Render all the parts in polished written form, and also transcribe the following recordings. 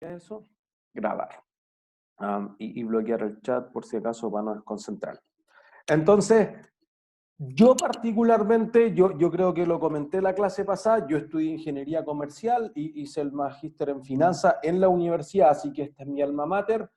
Eso, grabar. Y bloquear el chat por si acaso para no desconcentrar. Entonces, yo particularmente, yo creo que lo comenté la clase pasada, yo estudié ingeniería comercial y hice el magíster en finanzas en la universidad, así que esta es mi alma mater.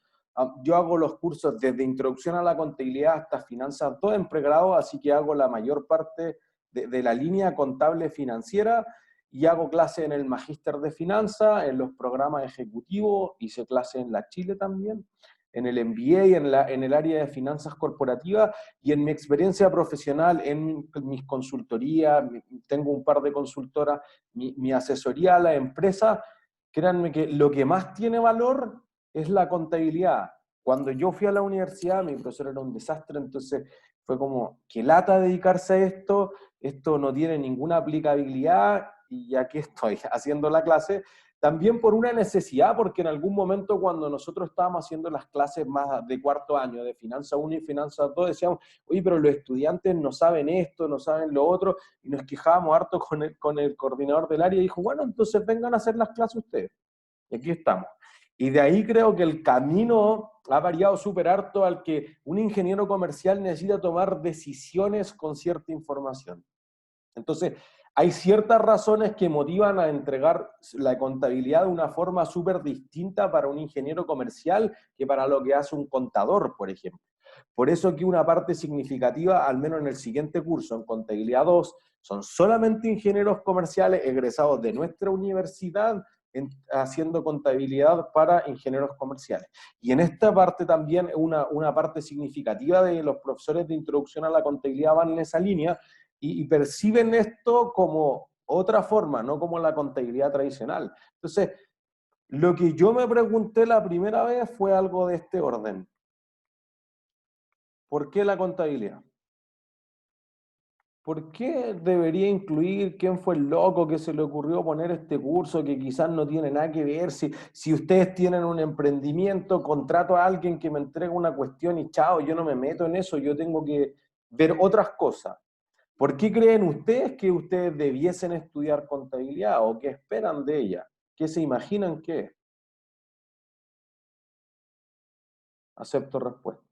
Yo hago los cursos desde introducción a la contabilidad hasta finanzas, todo en pregrado, así que hago la mayor parte de la línea contable financiera y hago clase en el magíster de finanzas, en los programas ejecutivos, hice clase en la Chile también, en el MBA, en el área de finanzas corporativas, y en mi experiencia profesional, en mis consultorías, tengo un par de consultoras, mi asesoría a la empresa, créanme que lo que más tiene valor es la contabilidad. Cuando yo fui a la universidad, mi profesor era un desastre, entonces fue como, qué lata dedicarse a esto no tiene ninguna aplicabilidad, y aquí estoy haciendo la clase, también por una necesidad, porque en algún momento cuando nosotros estábamos haciendo las clases más de cuarto año, de Finanza 1 y Finanza 2, decíamos, oye, pero los estudiantes no saben esto, no saben lo otro, y nos quejábamos harto con el coordinador del área, y dijo, bueno, entonces vengan a hacer las clases ustedes. Y aquí estamos. Y de ahí creo que el camino ha variado súper harto al que un ingeniero comercial necesita tomar decisiones con cierta información. Entonces, hay ciertas razones que motivan a entregar la contabilidad de una forma súper distinta para un ingeniero comercial que para lo que hace un contador, por ejemplo. Por eso que una parte significativa, al menos en el siguiente curso, en Contabilidad 2, son solamente ingenieros comerciales egresados de nuestra universidad haciendo contabilidad para ingenieros comerciales. Y en esta parte también una parte significativa de los profesores de introducción a la contabilidad van en esa línea, y perciben esto como otra forma, no como la contabilidad tradicional. Entonces, lo que yo me pregunté la primera vez fue algo de este orden. ¿Por qué la contabilidad? ¿Por qué debería incluir quién fue el loco que se le ocurrió poner este curso que quizás no tiene nada que ver? Si ustedes tienen un emprendimiento, contrato a alguien que me entregue una cuestión y chao, yo no me meto en eso, yo tengo que ver otras cosas. ¿Por qué creen ustedes que ustedes debiesen estudiar contabilidad o qué esperan de ella? ¿Qué se imaginan que es? Acepto respuesta.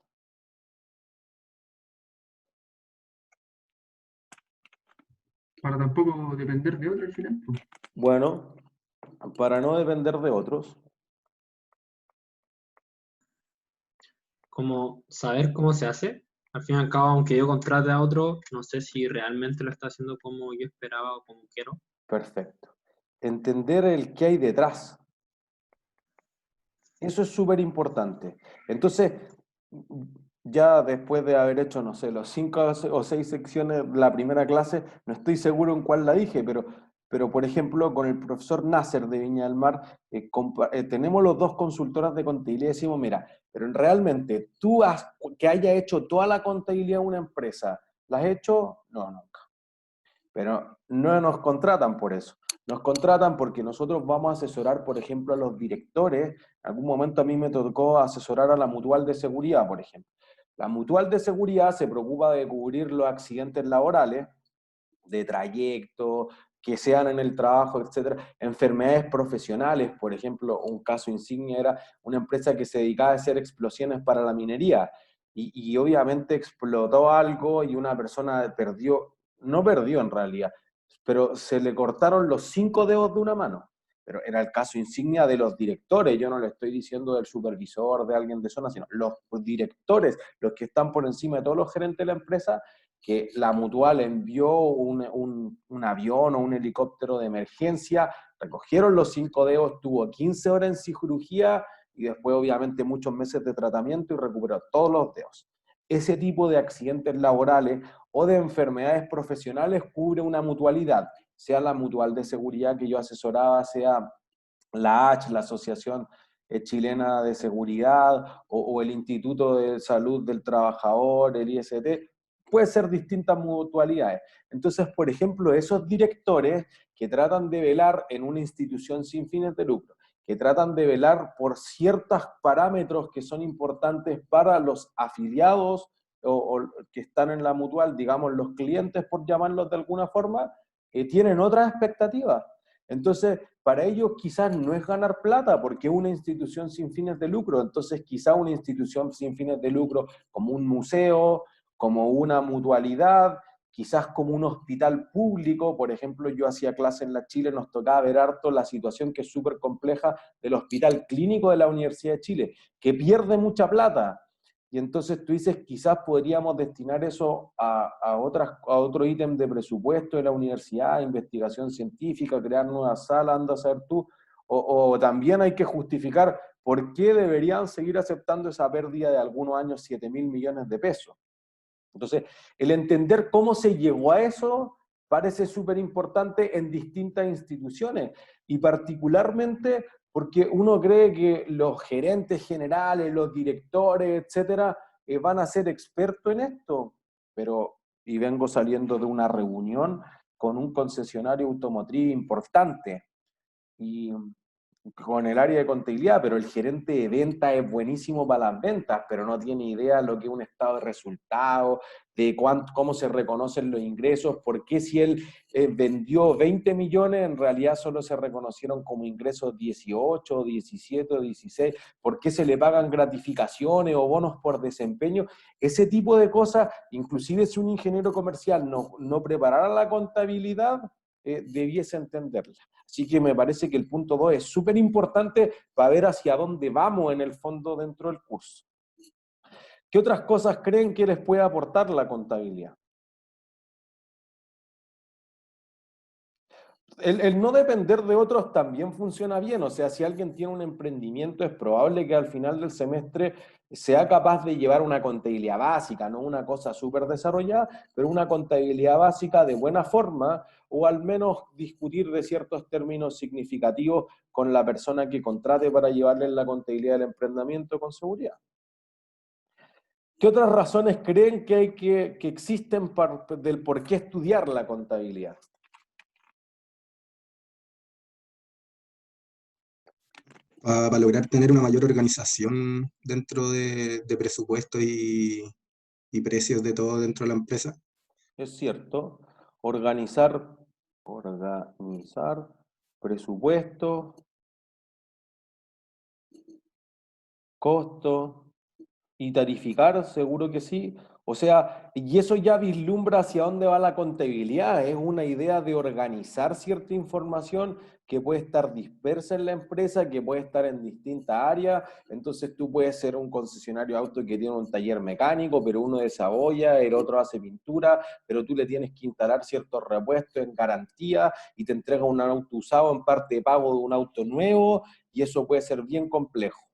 Para tampoco depender de otro al final, pues. Bueno, para no depender de otros. Como saber cómo se hace. Al fin y al cabo, aunque yo contrate a otro, no sé si realmente lo está haciendo como yo esperaba o como quiero. Perfecto. Entender el qué hay detrás. Eso es súper importante. Entonces, ya después de haber hecho, no sé, los 5 o 6 secciones de la primera clase, no estoy seguro en cuál la dije, pero por ejemplo, con el profesor Nasser de Viña del Mar, tenemos los dos consultoras de contabilidad y decimos, mira, pero realmente que haya hecho toda la contabilidad de una empresa, ¿la has hecho? No, nunca. Pero no nos contratan por eso. Nos contratan porque nosotros vamos a asesorar, por ejemplo, a los directores. En algún momento a mí me tocó asesorar a la Mutual de Seguridad, por ejemplo. La Mutual de Seguridad se preocupa de cubrir los accidentes laborales, de trayecto, que sean en el trabajo, etcétera, enfermedades profesionales, por ejemplo, un caso insignia era una empresa que se dedicaba a hacer explosiones para la minería, y obviamente explotó algo y una persona perdió, no perdió en realidad, pero se le cortaron los 5 dedos de una mano. Pero era el caso insignia de los directores, yo no le estoy diciendo del supervisor, de alguien de zona, sino los directores, los que están por encima de todos los gerentes de la empresa, que la Mutual envió un avión o un helicóptero de emergencia, recogieron los 5 dedos, tuvo 15 horas en cirugía y después obviamente muchos meses de tratamiento y recuperó todos los dedos. Ese tipo de accidentes laborales o de enfermedades profesionales cubre una mutualidad, sea la Mutual de Seguridad que yo asesoraba, sea la H, la Asociación Chilena de Seguridad, o el Instituto de Salud del Trabajador, el IST, puede ser distintas mutualidades. Entonces, por ejemplo, esos directores que tratan de velar en una institución sin fines de lucro, que tratan de velar por ciertos parámetros que son importantes para los afiliados o que están en la mutual, digamos los clientes por llamarlos de alguna forma, tienen otras expectativas. Entonces, para ellos quizás no es ganar plata, porque es una institución sin fines de lucro. Entonces, quizás una institución sin fines de lucro, como un museo, como una mutualidad, quizás como un hospital público. Por ejemplo, yo hacía clase en la Chile, nos tocaba ver harto la situación que es súper compleja del Hospital Clínico de la Universidad de Chile, que pierde mucha plata. Y entonces tú dices, quizás podríamos destinar eso a otro ítem de presupuesto de la universidad, investigación científica, crear nuevas salas, anda a saber tú, o también hay que justificar por qué deberían seguir aceptando esa pérdida de algunos años, 7.000 millones de pesos. Entonces, el entender cómo se llegó a eso parece súper importante en distintas instituciones, y particularmente porque uno cree que los gerentes generales, los directores, etcétera, van a ser expertos en esto, y vengo saliendo de una reunión con un concesionario automotriz importante, y con el área de contabilidad, pero el gerente de venta es buenísimo para las ventas, pero no tiene idea de lo que es un estado de resultados, de cómo se reconocen los ingresos, por qué si él vendió 20 millones, en realidad solo se reconocieron como ingresos 18, 17 o 16, por qué se le pagan gratificaciones o bonos por desempeño. Ese tipo de cosas, inclusive si un ingeniero comercial no preparara la contabilidad, debiese entenderla. Así que me parece que el punto 2 es súper importante para ver hacia dónde vamos en el fondo dentro del curso. ¿Qué otras cosas creen que les puede aportar la contabilidad? El no depender de otros también funciona bien. O sea, si alguien tiene un emprendimiento, es probable que al final del semestre sea capaz de llevar una contabilidad básica, no una cosa súper desarrollada, pero una contabilidad básica de buena forma, o al menos discutir de ciertos términos significativos con la persona que contrate para llevarle la contabilidad del emprendimiento con seguridad. ¿Qué otras razones creen que existen del por qué estudiar la contabilidad? Para lograr tener una mayor organización dentro de presupuestos y precios de todo dentro de la empresa. Es cierto, organizar presupuesto, costo y tarificar, seguro que sí. O sea, y eso ya vislumbra hacia dónde va la contabilidad. Es una idea de organizar cierta información que puede estar dispersa en la empresa, que puede estar en distintas áreas. Entonces tú puedes ser un concesionario de auto que tiene un taller mecánico, pero uno desarrolla, el otro hace pintura, pero tú le tienes que instalar ciertos repuestos en garantía y te entrega un auto usado en parte de pago de un auto nuevo, y eso puede ser bien complejo.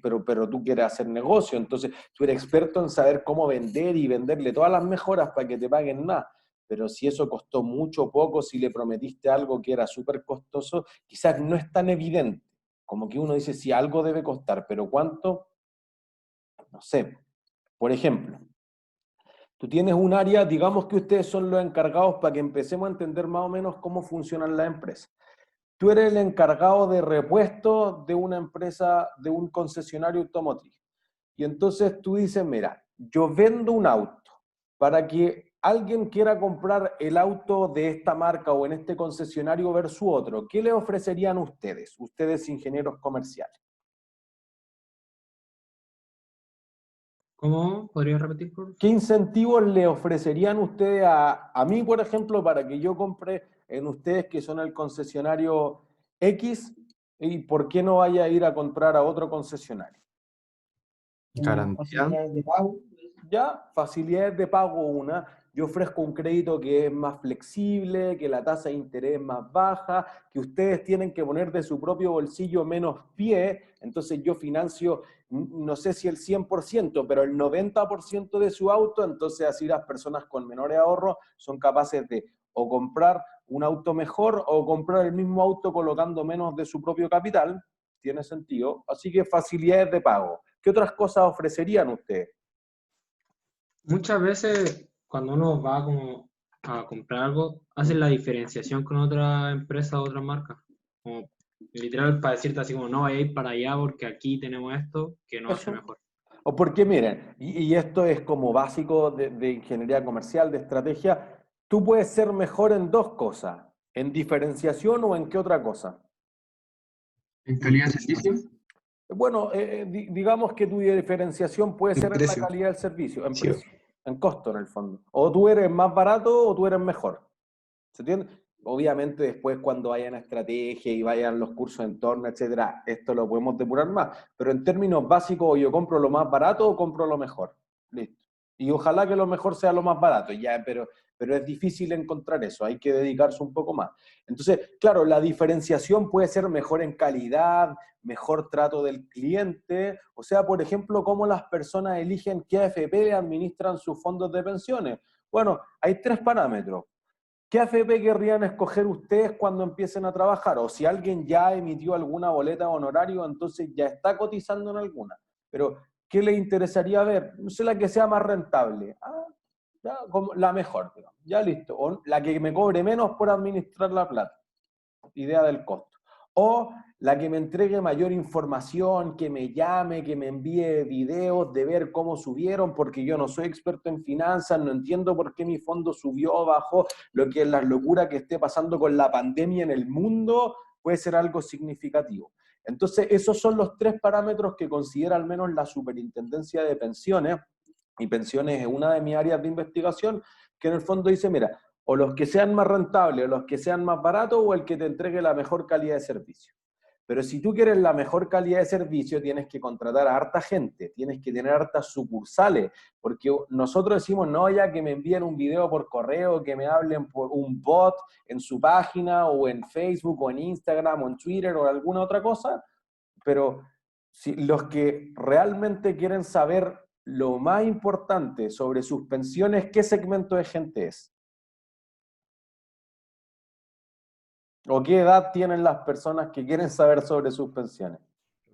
Pero tú quieres hacer negocio, entonces tú eres experto en saber cómo vender y venderle todas las mejoras para que te paguen más. Pero si eso costó mucho o poco, si le prometiste algo que era súper costoso, quizás no es tan evidente. Como que uno dice, si algo debe costar, pero ¿cuánto? No sé. Por ejemplo, tú tienes un área, digamos que ustedes son los encargados para que empecemos a entender más o menos cómo funcionan las empresas. Tú eres el encargado de repuesto de una empresa, de un concesionario automotriz. Y entonces tú dices, mira, yo vendo un auto para que alguien quiera comprar el auto de esta marca o en este concesionario versus otro. ¿Qué le ofrecerían ustedes ingenieros comerciales? ¿Cómo? ¿Podría repetir, por ¿Qué favor? incentivos le ofrecerían ustedes a mí, por ejemplo, para que yo compre en ustedes que son el concesionario X, y por qué no vaya a ir a comprar a otro concesionario? Garantía. Ya, facilidades de pago una, yo ofrezco un crédito que es más flexible, que la tasa de interés es más baja, que ustedes tienen que poner de su propio bolsillo menos pie, entonces yo financio, no sé si el 100%, pero el 90% de su auto, entonces así las personas con menores ahorros son capaces de o comprar un auto mejor o comprar el mismo auto colocando menos de su propio capital, tiene sentido, así que facilidades de pago. ¿Qué otras cosas ofrecerían ustedes? Muchas veces cuando uno va como a comprar algo, hacen la diferenciación con otra empresa o otra marca. Como literal para decirte así como no vaya a ir para allá porque aquí tenemos esto que no hace Eso. mejor. O porque miren, y esto es como básico de ingeniería comercial, de estrategia, tú puedes ser mejor en dos cosas. ¿En diferenciación o en qué otra cosa? En calidad de servicio, Bueno, digamos que tu diferenciación puede En ser en la precio. calidad del servicio, en Sí. precio, en costo en el fondo. O tú eres más barato o tú eres mejor. ¿Se entiende? Obviamente después cuando vayan a estrategia y vayan los cursos en torno, etcétera, esto lo podemos depurar más. Pero en términos básicos, yo compro lo más barato o compro lo mejor. Listo. Y ojalá que lo mejor sea lo más barato, ya, pero es difícil encontrar eso, hay que dedicarse un poco más. Entonces, claro, la diferenciación puede ser mejor en calidad, mejor trato del cliente, o sea, por ejemplo, cómo las personas eligen qué AFP le administran sus fondos de pensiones. Bueno, hay 3 parámetros. ¿Qué AFP querrían escoger ustedes cuando empiecen a trabajar? O si alguien ya emitió alguna boleta de honorario, entonces ya está cotizando en alguna. Pero, ¿qué le interesaría ver? No sé, la que sea más rentable. Ah, ya, como la mejor, digamos. Ya listo. O la que me cobre menos por administrar la plata. Idea del costo. O la que me entregue mayor información, que me llame, que me envíe videos de ver cómo subieron, porque yo no soy experto en finanzas, no entiendo por qué mi fondo subió o bajó, lo que es la locura que esté pasando con la pandemia en el mundo, puede ser algo significativo. Entonces, esos son los 3 parámetros que considera al menos la Superintendencia de Pensiones, y pensiones es una de mis áreas de investigación, que en el fondo dice, mira, o los que sean más rentables, o los que sean más baratos, o el que te entregue la mejor calidad de servicio. Pero si tú quieres la mejor calidad de servicio, tienes que contratar a harta gente, tienes que tener hartas sucursales, porque nosotros decimos, no, ya que me envíen un video por correo, que me hablen por un bot en su página, o en Facebook, o en Instagram, o en Twitter, o alguna otra cosa, pero si los que realmente quieren saber lo más importante sobre sus pensiones, ¿qué segmento de gente es? ¿O qué edad tienen las personas que quieren saber sobre sus pensiones?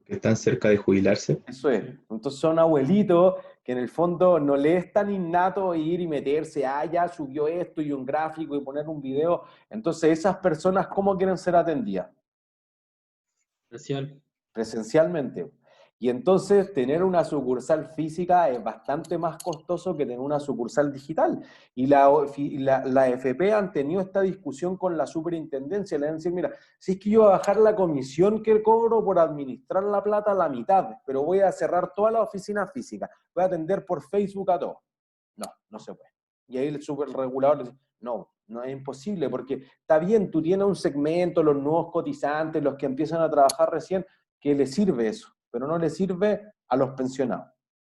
Que están cerca de jubilarse. Eso es. Entonces son abuelitos que en el fondo no les es tan innato ir y meterse, ya subió esto y un gráfico y poner un video. Entonces esas personas, ¿cómo quieren ser atendidas? Presencialmente. Y entonces tener una sucursal física es bastante más costoso que tener una sucursal digital. Y la FP han tenido esta discusión con la superintendencia. Le han dicho, mira, si es que yo voy a bajar la comisión que cobro por administrar la plata a la mitad, pero voy a cerrar toda la oficina física, voy a atender por Facebook a todos. No, no se puede. Y ahí el superregulador dice, no, no es imposible, porque está bien, tú tienes un segmento, los nuevos cotizantes, los que empiezan a trabajar recién, que les sirve eso, pero no le sirve a los pensionados.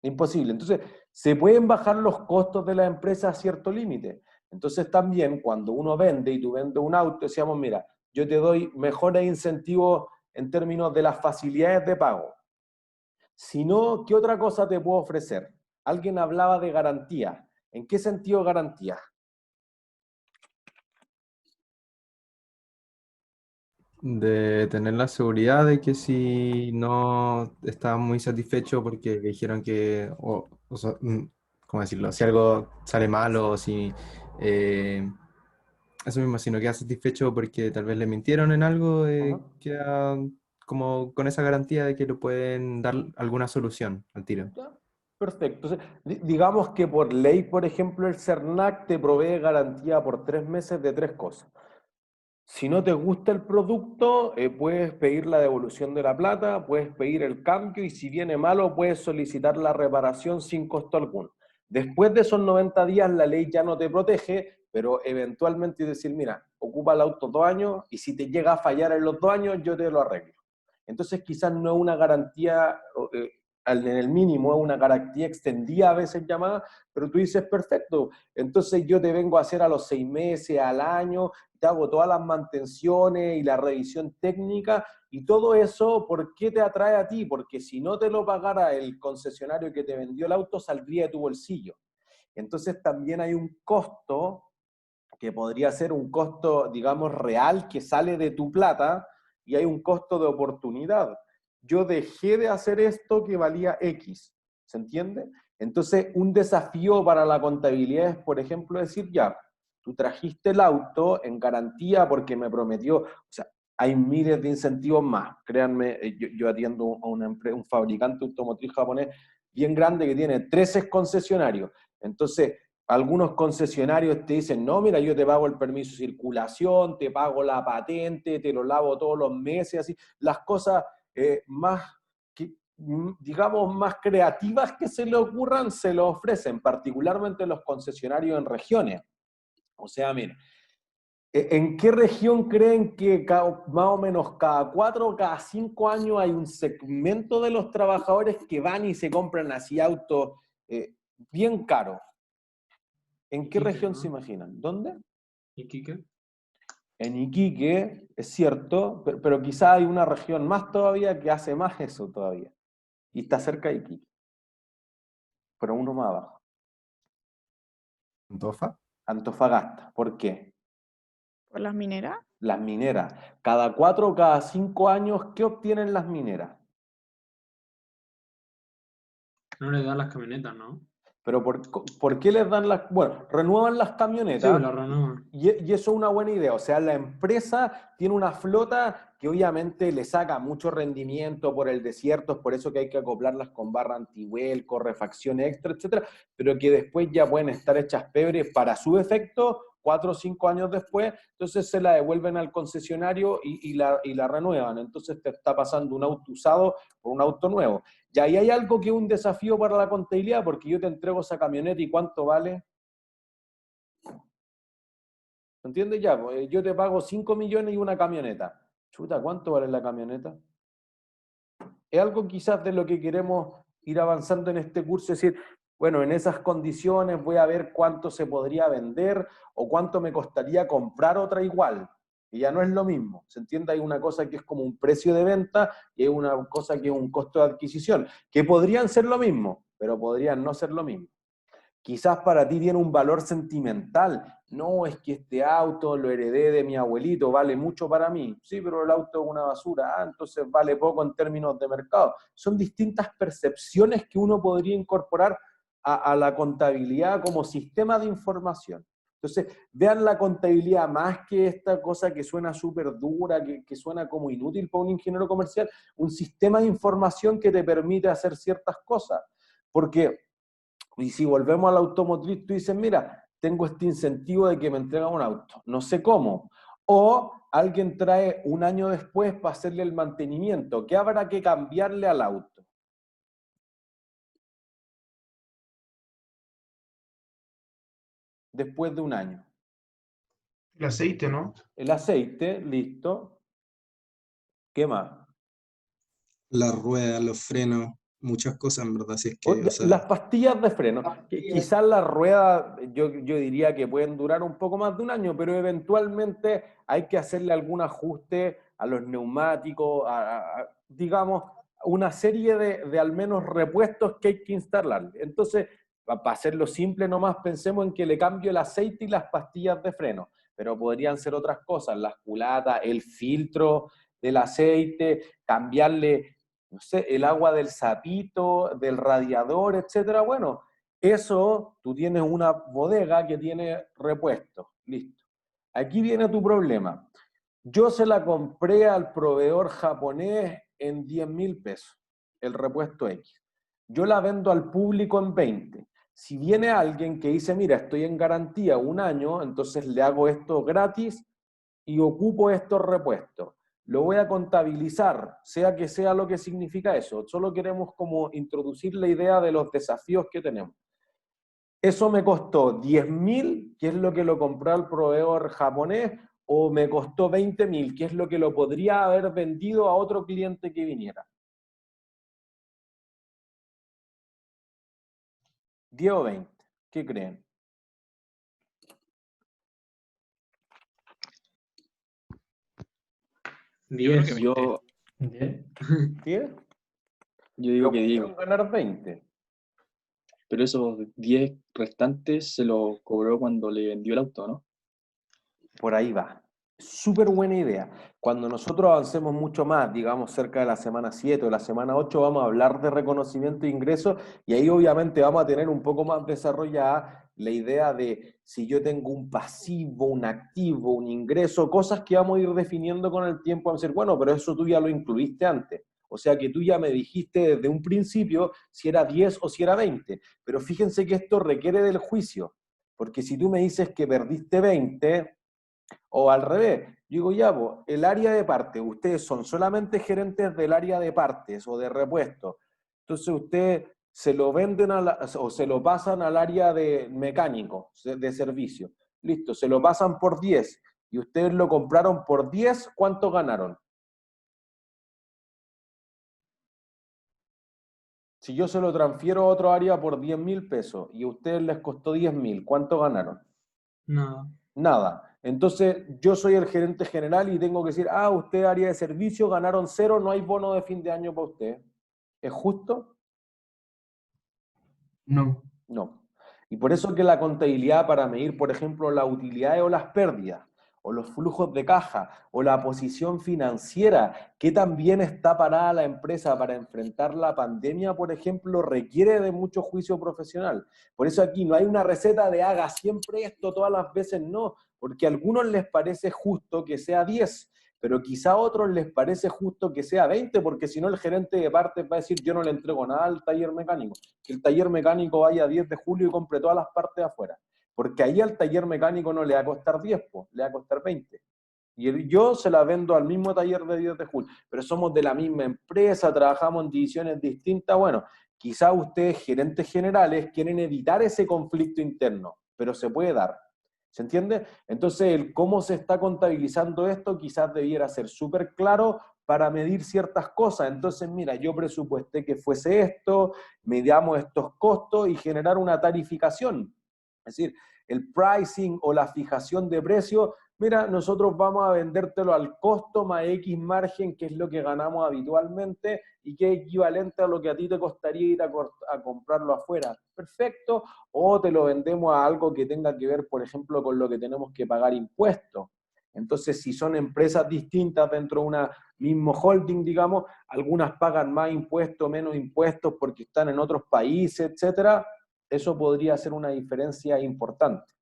Imposible. Entonces, se pueden bajar los costos de la empresa a cierto límite. Entonces, también cuando uno vende y tú vendes un auto, decíamos, mira, yo te doy mejores incentivos en términos de las facilidades de pago. Si no, ¿qué otra cosa te puedo ofrecer? Alguien hablaba de garantía. ¿En qué sentido garantía? De tener la seguridad de que si no estaba muy satisfecho porque dijeron que, ¿cómo decirlo? Si algo sale mal o si, eso mismo, si no queda satisfecho porque tal vez le mintieron en algo, queda como con esa garantía de que le pueden dar alguna solución al tiro. Perfecto. Entonces, digamos que por ley, por ejemplo, el CERNAC te provee garantía por 3 meses de 3 cosas. Si no te gusta el producto, puedes pedir la devolución de la plata, puedes pedir el cambio y si viene malo, puedes solicitar la reparación sin costo alguno. Después de esos 90 días, la ley ya no te protege, pero eventualmente es decir, mira, ocupa el auto 2 años y si te llega a fallar en los 2 años, yo te lo arreglo. Entonces quizás no es una garantía, en el mínimo es una garantía extendida a veces llamada, pero tú dices, perfecto, entonces yo te vengo a hacer a los 6 meses, al año, te hago todas las mantenciones y la revisión técnica, y todo eso, ¿por qué te atrae a ti? Porque si no te lo pagara el concesionario que te vendió el auto, saldría de tu bolsillo. Entonces también hay un costo, que podría ser un costo, digamos, real, que sale de tu plata, y hay un costo de oportunidad. Yo dejé de hacer esto que valía X, ¿se entiende? Entonces, un desafío para la contabilidad es, por ejemplo, decir, ya, tú trajiste el auto en garantía porque me prometió, o sea, hay miles de incentivos más. Créanme, yo atiendo a un fabricante automotriz japonés bien grande que tiene 13 concesionarios. Entonces, algunos concesionarios te dicen, no, mira, yo te pago el permiso de circulación, te pago la patente, te lo lavo todos los meses, así. Las cosas más, digamos, más creativas que se le ocurran, se lo ofrecen, particularmente los concesionarios en regiones. O sea, mira, ¿en qué región creen que más o menos cada 4 o cada 5 años hay un segmento de los trabajadores que van y se compran así autos bien caros? ¿En qué Iquique, región ¿no? se imaginan? ¿Dónde? Iquique. En Iquique, es cierto, pero quizá hay una región más todavía que hace más eso todavía. Y está cerca de Iquique, pero uno más abajo. ¿Antofa? Antofagasta. ¿Por qué? ¿Por las mineras? Las mineras. Cada 4 o cada 5 años, ¿qué obtienen las mineras? No le dan las camionetas, ¿no? Pero ¿por qué les dan las...? Bueno, renuevan las Sí, camionetas. la renovan. Y eso es una buena idea. O sea, la empresa tiene una flota que obviamente le saca mucho rendimiento por el desierto, es por eso que hay que acoplarlas con barra antivuelco, refacción extra, etcétera, pero que después ya pueden estar hechas pebre para su efecto 4 o 5 años después, entonces se la devuelven al concesionario y la renuevan. Entonces te está pasando un auto usado por un auto nuevo. Y ahí hay algo que es un desafío para la contabilidad, porque yo te entrego esa camioneta y ¿cuánto vale? ¿Entiendes ya? Pues, yo te pago 5 millones y una camioneta. Chuta, ¿cuánto vale la camioneta? Es algo quizás de lo que queremos ir avanzando en este curso, es decir, bueno, en esas condiciones voy a ver cuánto se podría vender o cuánto me costaría comprar otra igual. Y ya no es lo mismo. ¿Se entiende? Hay una cosa que es como un precio de venta y hay una cosa que es un costo de adquisición, que podrían ser lo mismo, pero podrían no ser lo mismo. Quizás para ti tiene un valor sentimental. No, es que este auto lo heredé de mi abuelito, vale mucho para mí. Sí, pero el auto es una basura. Ah, entonces vale poco en términos de mercado. Son distintas percepciones que uno podría incorporar a la contabilidad como sistema de información. Entonces, vean la contabilidad más que esta cosa que suena súper dura, que suena como inútil para un ingeniero comercial, un sistema de información que te permite hacer ciertas cosas. Porque... Y si volvemos a la automotriz, tú dices, mira, tengo este incentivo de que me entregan un auto, no sé cómo. O alguien trae un año después para hacerle el mantenimiento. ¿Qué habrá que cambiarle al auto? Después de un año. El aceite, ¿no? El aceite, listo. ¿Qué más? Las ruedas, los frenos, muchas cosas, en verdad. Así es que, o sea, Las pastillas de freno. Quizás las ruedas, yo diría que pueden durar un poco más de un año, pero eventualmente hay que hacerle algún ajuste a los neumáticos, digamos, una serie de al menos repuestos que hay que instalar. Entonces, para hacerlo simple nomás, pensemos en que le cambio el aceite y las pastillas de freno, pero podrían ser otras cosas, las culatas, el filtro del aceite, cambiarle, no sé, el agua del sapito, del radiador, etcétera. Bueno, eso tú tienes una bodega que tiene repuestos, listo. Aquí viene tu problema. Yo se la compré al proveedor japonés en 10.000 pesos, el repuesto X. Yo la vendo al público en 20. Si viene alguien que dice, mira, estoy en garantía un año, entonces le hago esto gratis y ocupo estos repuestos. Lo voy a contabilizar, sea que sea lo que significa eso. Solo queremos como introducir la idea de los desafíos que tenemos. Eso me costó 10.000, que es lo que lo compró el proveedor japonés, o me costó 20.000, que es lo que lo podría haber vendido a otro cliente que viniera. 10 o 20, ¿qué creen? Yo, ¿10? ¿10? yo digo que Pudieron Diego, ganar 20. pero esos 10 restantes se los cobró cuando le vendió el auto, ¿no? Por ahí va. Súper buena idea. Cuando nosotros avancemos mucho más, digamos cerca de la semana 7 o la semana 8, vamos a hablar de reconocimiento de ingresos y ahí obviamente vamos a tener un poco más desarrollada la idea de si yo tengo un pasivo, un activo, un ingreso, cosas que vamos a ir definiendo con el tiempo. Vamos a decir, bueno, pero eso tú ya lo incluiste antes. O sea que tú ya me dijiste desde un principio si era 10 o si era 20. Pero fíjense que esto requiere del juicio. Porque si tú me dices que perdiste 20, o al revés, yo digo, ya, pues, el área de partes, ustedes son solamente gerentes del área de partes o de repuestos. Entonces ustedes se lo venden o se lo pasan al área de mecánico, de servicio. Listo, se lo pasan por 10 y ustedes lo compraron por 10, ¿cuánto ganaron? Si yo se lo transfiero a otro área por 10.000 pesos y a ustedes les costó 10.000, ¿cuánto ganaron? No. Nada. Entonces, yo soy el gerente general y tengo que decir, usted área de servicio, ganaron 0, no hay bono de fin de año para usted. ¿Es justo? No. No. Y por eso que la contabilidad para medir, por ejemplo, las utilidades o las pérdidas, o los flujos de caja, o la posición financiera, que también está parada la empresa para enfrentar la pandemia, por ejemplo, requiere de mucho juicio profesional. Por eso aquí no hay una receta de haga siempre esto, todas las veces no, porque a algunos les parece justo que sea 10, pero quizá a otros les parece justo que sea 20, porque si no el gerente de partes va a decir yo no le entrego nada al taller mecánico, que el taller mecánico vaya a 10 de julio y compre todas las partes afuera, porque ahí al taller mecánico no le va a costar 10, le va a costar 20. Y yo se la vendo al mismo taller de 10 de julio, pero somos de la misma empresa, trabajamos en divisiones distintas, bueno, quizá ustedes, gerentes generales, quieren evitar ese conflicto interno, pero se puede dar. ¿Se entiende? Entonces, el cómo se está contabilizando esto quizás debiera ser súper claro para medir ciertas cosas. Entonces, mira, yo presupuesté que fuese esto, medíamos estos costos y generar una tarificación. Es decir, el pricing o la fijación de precio, mira, nosotros vamos a vendértelo al costo más X margen, que es lo que ganamos habitualmente y que es equivalente a lo que a ti te costaría ir a comprarlo afuera. Perfecto. O te lo vendemos a algo que tenga que ver, por ejemplo, con lo que tenemos que pagar impuestos. Entonces, si son empresas distintas dentro de una mismo holding, digamos, algunas pagan más impuestos, menos impuestos porque están en otros países, etcétera, eso podría ser una diferencia importante.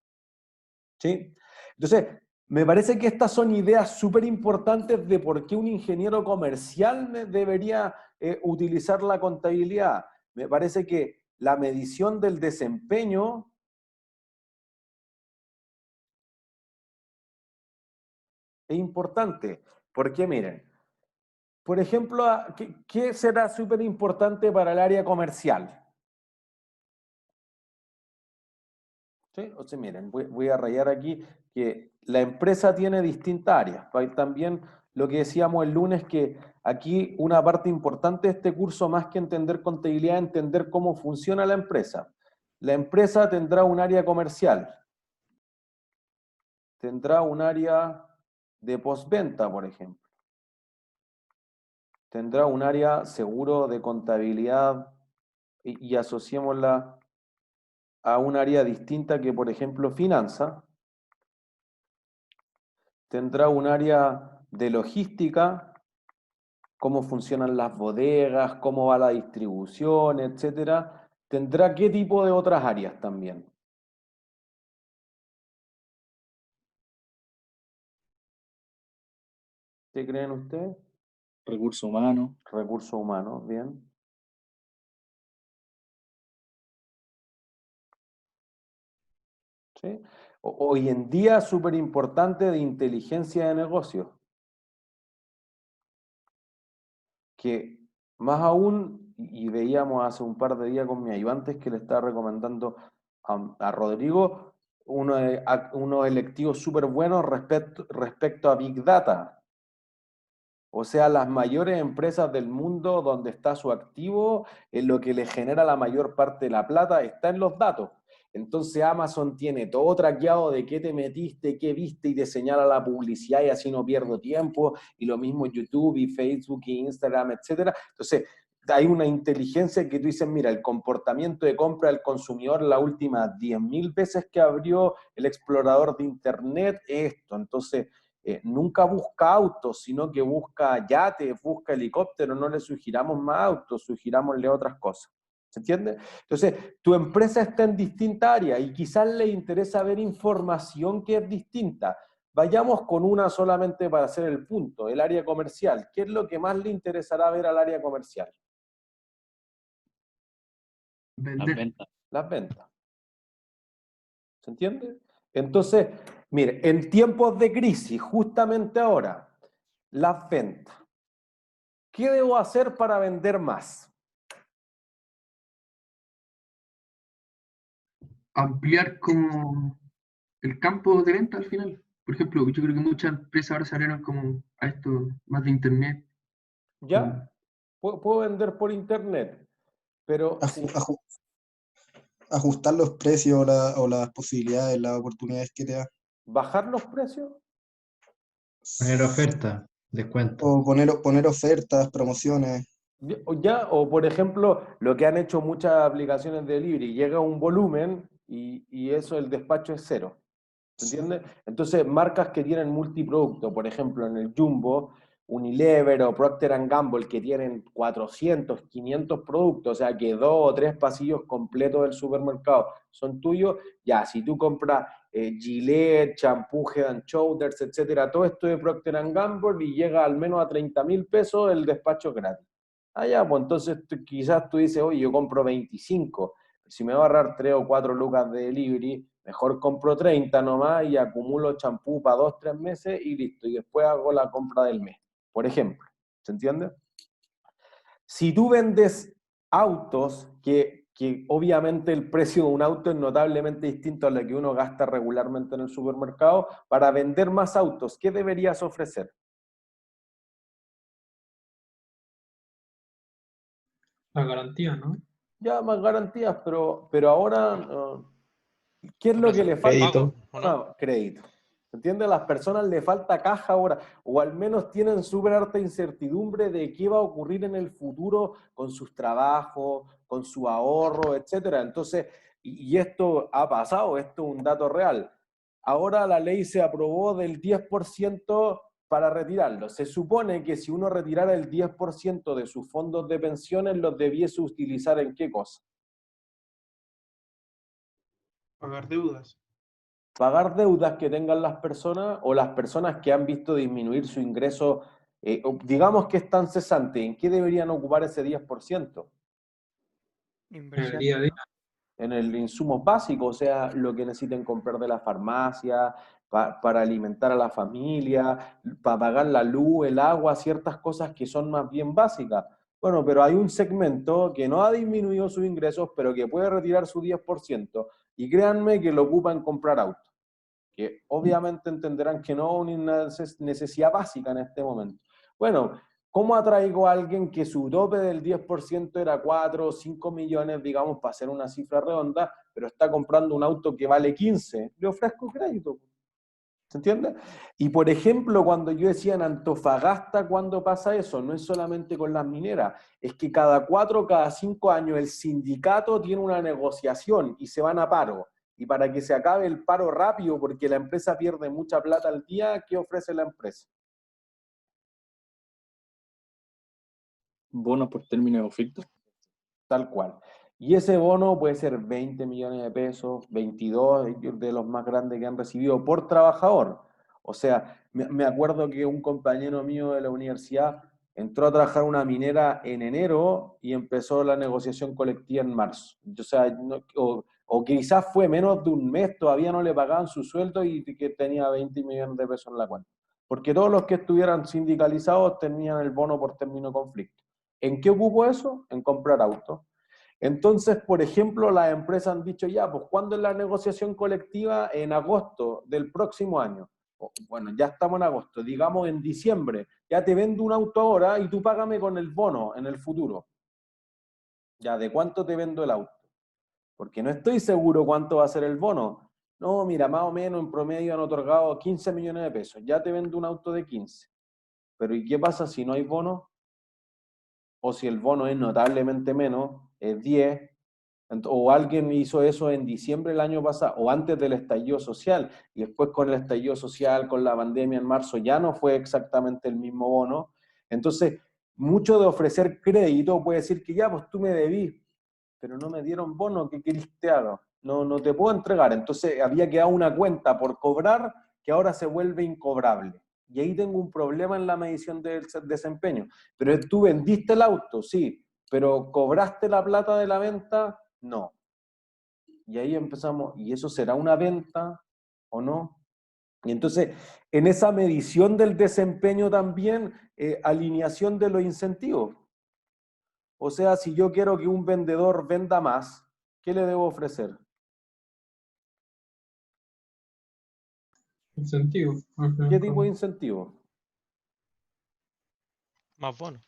¿Sí? Entonces, me parece que estas son ideas súper importantes de por qué un ingeniero comercial debería utilizar la contabilidad. Me parece que la medición del desempeño es importante, porque miren, por ejemplo, ¿qué será súper importante para el área comercial? ¿Sí? O sea, miren, voy a rayar aquí que la empresa tiene distintas áreas. También lo que decíamos el lunes, que aquí una parte importante de este curso, más que entender contabilidad, es entender cómo funciona la empresa. La empresa tendrá un área comercial, tendrá un área de postventa, por ejemplo. Tendrá un área seguro de contabilidad y asociémosla a un área distinta que, por ejemplo, finanza. Tendrá un área de logística, cómo funcionan las bodegas, cómo va la distribución, etcétera. Tendrá qué tipo de otras áreas también. ¿Qué creen ustedes? Recursos humanos. Recursos humanos, bien. ¿Sí? Hoy en día es súper importante de inteligencia de negocios. Que más aún, y veíamos hace un par de días con mi ayudante que le estaba recomendando a Rodrigo unos electivos súper buenos respecto a Big Data. O sea, las mayores empresas del mundo donde está su activo, en lo que le genera la mayor parte de la plata, está en los datos. Entonces Amazon tiene todo traqueado de qué te metiste, qué viste y te señala la publicidad y así no pierdo tiempo. Y lo mismo YouTube y Facebook y Instagram, etcétera. Entonces hay una inteligencia que tú dices, mira, el comportamiento de compra del consumidor las últimas 10.000 veces que abrió el explorador de Internet es esto. Entonces nunca busca autos, sino que busca yates, busca helicópteros, no le sugiramos más autos, sugirámosle otras cosas. ¿Se entiende? Entonces, tu empresa está en distintas áreas y quizás le interesa ver información que es distinta. Vayamos con una solamente para hacer el punto, el área comercial. ¿Qué es lo que más le interesará ver al área comercial? Las Vender. ventas. Las ventas. ¿Se entiende? Entonces, mire, en tiempos de crisis, justamente ahora, las ventas. ¿Qué debo hacer para vender más? Ampliar como el campo de venta al final. Por ejemplo, yo creo que muchas empresas ahora se abrieron como a esto más de internet. ¿Ya? Puedo vender por internet, pero Aju- aju- ajustar los precios o las posibilidades, las oportunidades que te da. bajar los precios. Poner oferta, descuento. O poner ofertas, promociones. O por ejemplo, lo que han hecho muchas aplicaciones de delivery, llega un volumen y eso, el despacho es cero. ¿Se entiende? Entonces, marcas que tienen multiproducto, por ejemplo, en el Jumbo, Unilever o Procter & Gamble, que tienen 400, 500 productos, o sea, que 2 o 3 pasillos completos del supermercado son tuyos, ya, si tú compras Gillette, champú, Head and Shoulders, etcétera, todo esto de Procter & Gamble y llega al menos a 30.000 pesos, el despacho es gratis. Ah, ya, pues entonces quizás tú dices, oye, yo compro 25, si me va a ahorrar 3 o 4 lucas de delivery, mejor compro 30 nomás y acumulo champú para 2 o 3 meses y listo. Y después hago la compra del mes, por ejemplo. ¿Se entiende? Si tú vendes autos, que obviamente el precio de un auto es notablemente distinto a lo que uno gasta regularmente en el supermercado, para vender más autos, ¿qué deberías ofrecer? La garantía, ¿no? Ya más garantías, pero ahora... ¿qué es lo que le falta? Crédito. ¿O no? No, crédito. ¿Se entiende? A las personas le falta caja ahora, o al menos tienen súper harta incertidumbre de qué va a ocurrir en el futuro con sus trabajos, con su ahorro, etcétera. Entonces, y esto ha pasado, esto es un dato real. Ahora la ley se aprobó del 10% para retirarlo. Se supone que si uno retirara el 10% de sus fondos de pensiones, los debiese utilizar ¿en qué cosa? Pagar deudas. Pagar deudas que tengan las personas o las personas que han visto disminuir su ingreso, digamos que es tan cesante, ¿en qué deberían ocupar ese 10%? En el Inversión. día a día. En el insumo básico, o sea, lo que necesiten comprar de la farmacia, para alimentar a la familia, para pagar la luz, el agua, ciertas cosas que son más bien básicas. Bueno, pero hay un segmento que no ha disminuido sus ingresos, pero que puede retirar su 10%, y créanme que lo ocupa en comprar autos, que obviamente entenderán que no es una necesidad básica en este momento. Bueno, ¿cómo atraigo a alguien que su tope del 10% era 4 o 5 millones, digamos, para hacer una cifra redonda, pero está comprando un auto que vale 15? Le ofrezco crédito. ¿Se entiende? Y por ejemplo, cuando yo decía en Antofagasta, cuando pasa eso, no es solamente con las mineras, es que cada 4 o cada 5 años el sindicato tiene una negociación y se van a paro. Y para que se acabe el paro rápido, porque la empresa pierde mucha plata al día, ¿qué ofrece la empresa? Bonos por término de conflicto. Tal cual. Y ese bono puede ser 20 millones de pesos, 22 de los más grandes que han recibido por trabajador. O sea, me acuerdo que un compañero mío de la universidad entró a trabajar en una minera en enero y empezó la negociación colectiva en marzo. O sea, o quizás fue menos de un mes, todavía no le pagaban su sueldo y que tenía 20 millones de pesos en la cuenta. Porque todos los que estuvieran sindicalizados tenían el bono por término de conflicto. ¿En qué ocupo eso? En comprar autos. Entonces, por ejemplo, las empresas han dicho ya, pues ¿cuándo es la negociación colectiva? En agosto del próximo año. Bueno, ya estamos en agosto, digamos en diciembre. Ya te vendo un auto ahora y tú págame con el bono en el futuro. Ya, ¿de cuánto te vendo el auto? Porque no estoy seguro cuánto va a ser el bono. No, mira, más o menos en promedio han otorgado 15 millones de pesos. Ya te vendo un auto de 15. Pero ¿y qué pasa si no hay bono? O si el bono es notablemente menos, es 10, o alguien hizo eso en diciembre del año pasado, o antes del estallido social, y después con el estallido social, con la pandemia en marzo, ya no fue exactamente el mismo bono. Entonces, mucho de ofrecer crédito puede decir que ya, pues tú me debís, pero no me dieron bono, ¿qué querés que te haga? No, no te puedo entregar. Entonces, había quedado una cuenta por cobrar que ahora se vuelve incobrable. Y ahí tengo un problema en la medición del desempeño. Pero tú vendiste el auto, sí, pero ¿cobraste la plata de la venta? No. Y ahí empezamos, ¿y eso será una venta o no? Y entonces, en esa medición del desempeño también, alineación de los incentivos. O sea, si yo quiero que un vendedor venda más, ¿qué le debo ofrecer? Incentivo. ¿Qué tipo de incentivo? Más bono.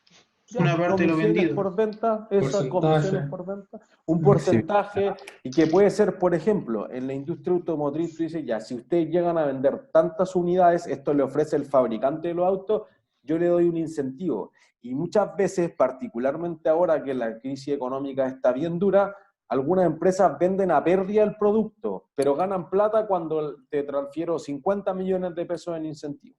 Ya, Una parte de lo comisiones vendido. por venta, esas Porcentaje. comisiones por venta, un Sí. porcentaje, y que puede ser, por ejemplo, en la industria automotriz, tú dices, ya, si ustedes llegan a vender tantas unidades, esto le ofrece el fabricante de los autos, yo le doy un incentivo. Y muchas veces, particularmente ahora que la crisis económica está bien dura, algunas empresas venden a pérdida el producto, pero ganan plata cuando te transfiero 50 millones de pesos en incentivo.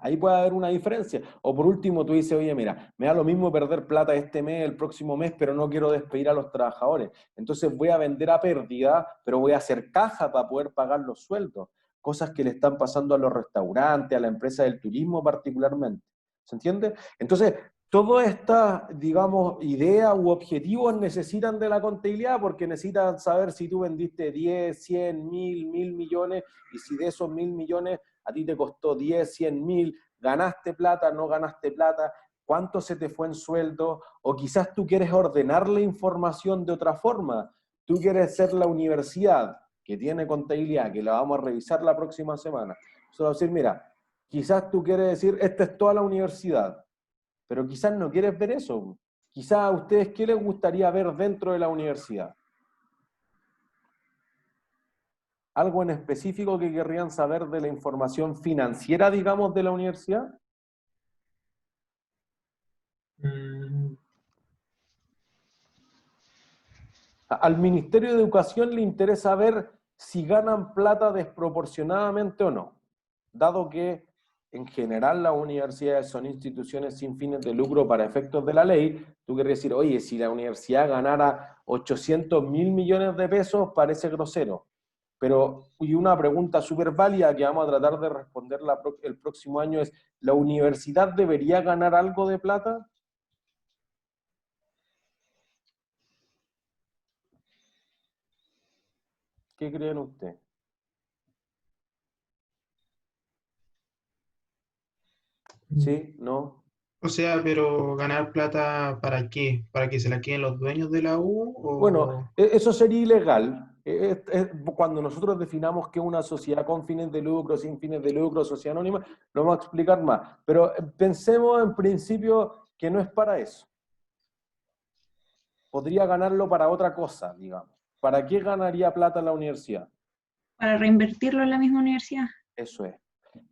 Ahí puede haber una diferencia. O por último, tú dices, oye, mira, me da lo mismo perder plata este mes, el próximo mes, pero no quiero despedir a los trabajadores. Entonces voy a vender a pérdida, pero voy a hacer caja para poder pagar los sueldos. Cosas que le están pasando a los restaurantes, a la empresa del turismo particularmente. ¿Se entiende? Entonces, todas estas, digamos, ideas u objetivos necesitan de la contabilidad porque necesitan saber si tú vendiste 10, 100, 1000 millones y si de esos 1000 millones a ti te costó 10, 100 mil, ganaste plata, no ganaste plata, cuánto se te fue en sueldo, o quizás tú quieres ordenar la información de otra forma. Tú quieres ser la universidad que tiene contabilidad, que la vamos a revisar la próxima semana. Solo decir, mira, quizás tú quieres decir, esta es toda la universidad, pero quizás no quieres ver eso. Quizás a ustedes, ¿qué les gustaría ver dentro de la universidad? ¿Algo en específico que querrían saber de la información financiera, digamos, de la universidad? Al Ministerio de Educación le interesa ver si ganan plata desproporcionadamente o no, dado que en general las universidades son instituciones sin fines de lucro para efectos de la ley. Tú querrías decir, oye, si la universidad ganara 800.000 millones de pesos, parece grosero. Pero, y una pregunta súper válida que vamos a tratar de responder el próximo año es, ¿la universidad debería ganar algo de plata? ¿Qué creen ustedes? ¿Sí? ¿No? O sea, pero ganar plata ¿para qué? ¿Para que se la queden los dueños de la U? Bueno, eso sería ilegal. Cuando nosotros definamos que una sociedad con fines de lucro, sin fines de lucro, sociedad anónima, lo vamos a explicar más. Pero pensemos en principio que no es para eso. Podría ganarlo para otra cosa, digamos. ¿Para qué ganaría plata en la universidad? Para reinvertirlo en la misma universidad. Eso es.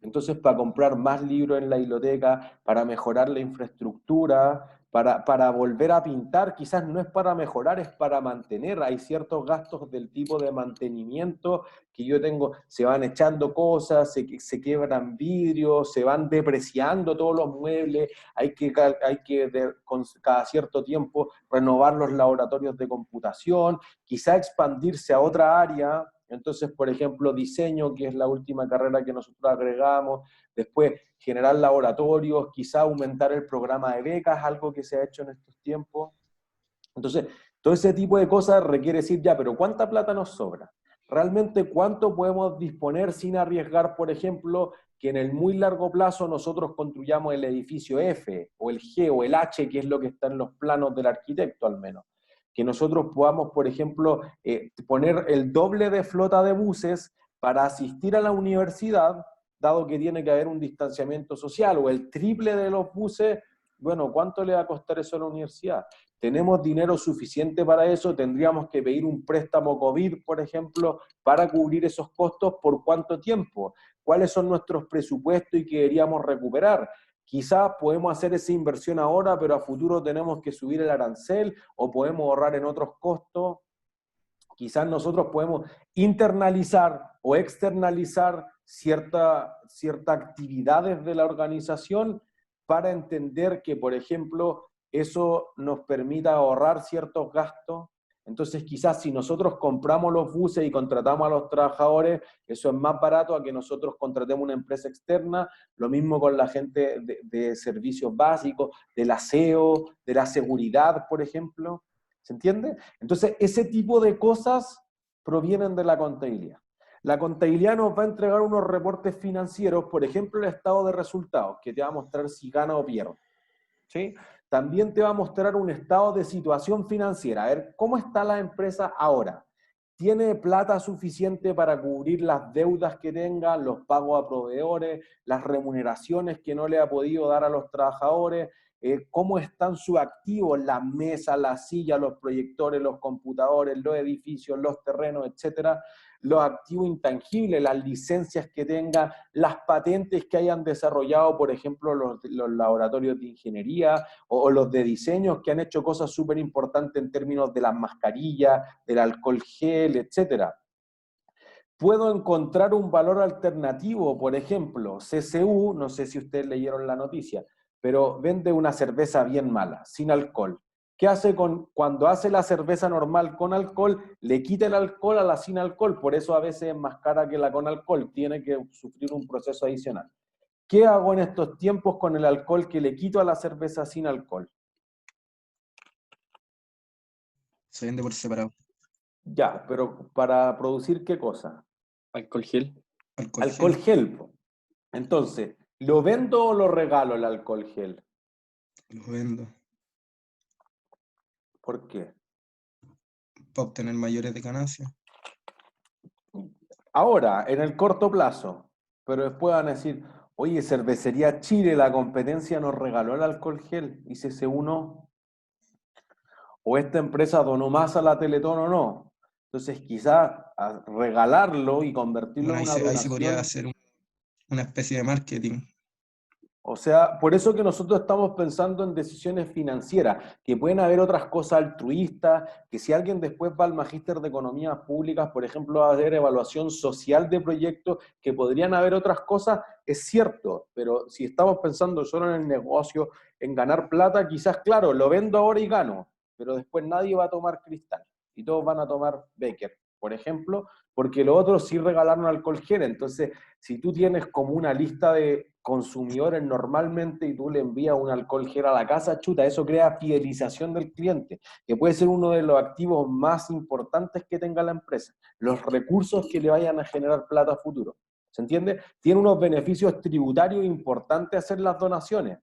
Entonces, para comprar más libros en la biblioteca, para mejorar la infraestructura, para volver a pintar, quizás no es para mejorar, es para mantener. Hay ciertos gastos del tipo de mantenimiento que yo tengo, se van echando cosas, se quiebran vidrios, se van depreciando todos los muebles, hay que cada cierto tiempo renovar los laboratorios de computación, quizás expandirse a otra área. Entonces, por ejemplo, diseño, que es la última carrera que nosotros agregamos, después generar laboratorios, quizá aumentar el programa de becas, algo que se ha hecho en estos tiempos. Entonces, todo ese tipo de cosas requiere decir, ya, pero ¿cuánta plata nos sobra? ¿Realmente cuánto podemos disponer sin arriesgar, por ejemplo, que en el muy largo plazo nosotros construyamos el edificio F, o el G, o el H, que es lo que está en los planos del arquitecto al menos? Que nosotros podamos, por ejemplo, poner el doble de flota de buses para asistir a la universidad, dado que tiene que haber un distanciamiento social, o el triple de los buses. Bueno, ¿cuánto le va a costar eso a la universidad? ¿Tenemos dinero suficiente para eso? ¿Tendríamos que pedir un préstamo COVID, por ejemplo, para cubrir esos costos? ¿Por cuánto tiempo? ¿Cuáles son nuestros presupuestos y qué deberíamos recuperar? Quizás podemos hacer esa inversión ahora, pero a futuro tenemos que subir el arancel o podemos ahorrar en otros costos. Quizás nosotros podemos internalizar o externalizar ciertas actividades de la organización para entender que, por ejemplo, eso nos permita ahorrar ciertos gastos. Entonces, quizás si nosotros compramos los buses y contratamos a los trabajadores, eso es más barato a que nosotros contratemos una empresa externa. Lo mismo con la gente de servicios básicos, del aseo, de la seguridad, por ejemplo. ¿Se entiende? Entonces, ese tipo de cosas provienen de la contabilidad. La contabilidad nos va a entregar unos reportes financieros, por ejemplo, el estado de resultados, que te va a mostrar si gana o pierde. ¿Sí? También te va a mostrar un estado de situación financiera, a ver cómo está la empresa ahora. ¿Tiene plata suficiente para cubrir las deudas que tenga, los pagos a proveedores, las remuneraciones que no le ha podido dar a los trabajadores? ¿Cómo están sus activos, las mesas, las sillas, los proyectores, los computadores, los edificios, los terrenos, etcétera? Los activos intangibles, las licencias que tenga, las patentes que hayan desarrollado, por ejemplo, los laboratorios de ingeniería o los de diseños que han hecho cosas súper importantes en términos de las mascarillas, del alcohol gel, etcétera. Puedo encontrar un valor alternativo, por ejemplo, CCU, no sé si ustedes leyeron la noticia, pero vende una cerveza bien mala, sin alcohol. ¿Qué hace cuando hace la cerveza normal con alcohol? Le quita el alcohol a la sin alcohol, por eso a veces es más cara que la con alcohol, tiene que sufrir un proceso adicional. ¿Qué hago en estos tiempos con el alcohol que le quito a la cerveza sin alcohol? Se vende por separado. Ya, pero ¿para producir qué cosa? Alcohol gel. Alcohol gel. Entonces, ¿lo vendo o lo regalo el alcohol gel? Lo vendo ¿Por qué? para obtener mayores de ganancias. Ahora, en el corto plazo, pero después van a decir, oye, Cervecería Chile, la competencia nos regaló el alcohol gel, y CCU no. O esta empresa donó más a la Teletón o no. Entonces, quizás regalarlo y convertirlo Bueno, en una ahí se podría donación. hacer una especie de marketing. O sea, por eso que nosotros estamos pensando en decisiones financieras, que pueden haber otras cosas altruistas, que si alguien después va al Magíster de Economías Públicas, por ejemplo, a hacer evaluación social de proyectos, que podrían haber otras cosas, es cierto, pero si estamos pensando solo en el negocio, en ganar plata, quizás, claro, lo vendo ahora y gano, pero después nadie va a tomar Cristal, y todos van a tomar Becker, por ejemplo, porque los otros sí regalaron alcohol gel. Entonces, si tú tienes como una lista de consumidores normalmente y tú le envías un alcohol gel a la casa, chuta, eso crea fidelización del cliente, que puede ser uno de los activos más importantes que tenga la empresa, los recursos que le vayan a generar plata a futuro. ¿Se entiende? Tiene unos beneficios tributarios importantes hacer las donaciones.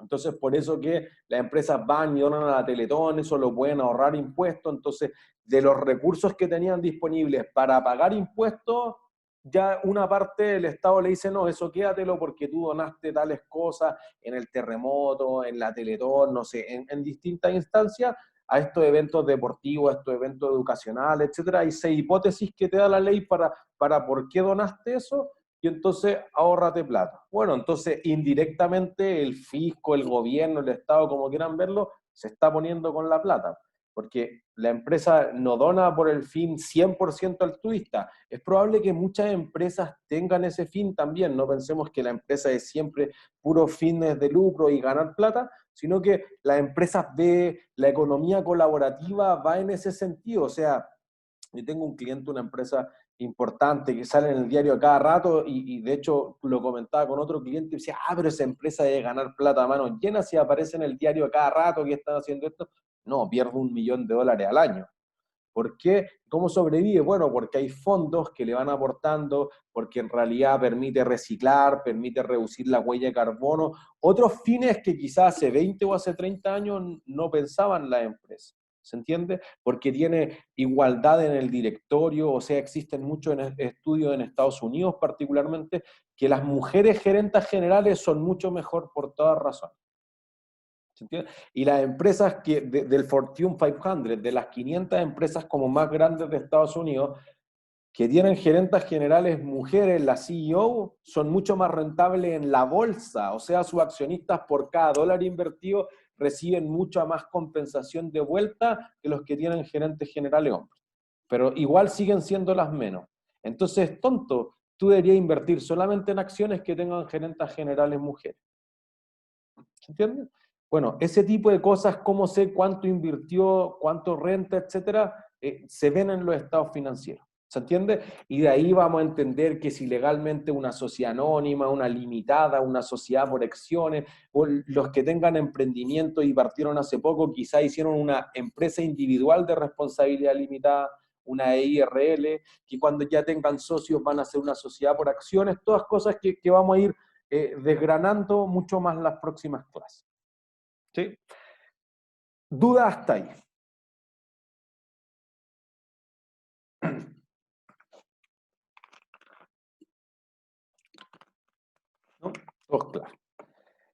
Entonces, por eso que las empresas van y donan a la Teletón, eso lo pueden ahorrar impuestos. Entonces, de los recursos que tenían disponibles para pagar impuestos, ya una parte del Estado le dice, no, eso quédatelo porque tú donaste tales cosas en el terremoto, en la Teletón, no sé, en distintas instancias, a estos eventos deportivos, a estos eventos educacionales, etcétera. Hay 6 hipótesis que te da la ley para por qué donaste eso, y entonces ahórrate plata. Bueno, entonces indirectamente el fisco, el gobierno, el Estado, como quieran verlo, se está poniendo con la plata, porque la empresa no dona por el fin 100% altruista. Es probable que muchas empresas tengan ese fin también, no pensemos que la empresa es siempre puros fines de lucro y ganar plata, sino que las empresas ve, la economía colaborativa va en ese sentido. O sea, yo tengo un cliente, una empresa importante que sale en el diario a cada rato y de hecho lo comentaba con otro cliente y decía, pero esa empresa debe ganar plata a manos llenas si aparece en el diario a cada rato que están haciendo esto. No, pierde $1 millón al año. ¿Por qué? ¿Cómo sobrevive? Bueno, porque hay fondos que le van aportando, porque en realidad permite reciclar, permite reducir la huella de carbono, otros fines que quizás hace 20 o hace 30 años no pensaban las empresas. ¿Se entiende? Porque tiene igualdad en el directorio, o sea, existen muchos estudios en Estados Unidos particularmente, que las mujeres gerentas generales son mucho mejor por todas razones. ¿Se entiende? Y las empresas del Fortune 500, de las 500 empresas como más grandes de Estados Unidos, que tienen gerentas generales mujeres, la CEO, son mucho más rentables en la bolsa, o sea, sus accionistas por cada dólar invertido reciben mucha más compensación de vuelta que los que tienen gerentes generales hombres. Pero igual siguen siendo las menos. Entonces, tonto, tú deberías invertir solamente en acciones que tengan gerentas generales mujeres. ¿Se entiende? Bueno, ese tipo de cosas, cómo sé cuánto invirtió, cuánto renta, etcétera, se ven en los estados financieros. ¿Se entiende? Y de ahí vamos a entender que si legalmente una sociedad anónima, una limitada, una sociedad por acciones, o los que tengan emprendimiento y partieron hace poco, quizá hicieron una empresa individual de responsabilidad limitada, una EIRL, que cuando ya tengan socios van a ser una sociedad por acciones, todas cosas que vamos a ir desgranando mucho más en las próximas clases. ¿Sí? ¿Dudas hasta ahí? ¿No? Todos claros.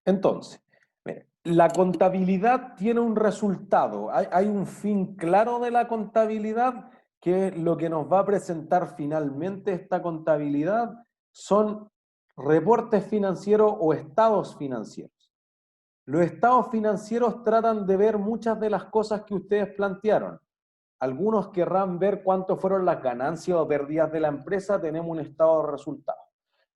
Entonces, mire, la contabilidad tiene un resultado. Hay un fin claro de la contabilidad, que lo que nos va a presentar finalmente esta contabilidad son reportes financieros o estados financieros. Los estados financieros tratan de ver muchas de las cosas que ustedes plantearon. Algunos querrán ver cuánto fueron las ganancias o pérdidas de la empresa, tenemos un estado de resultados.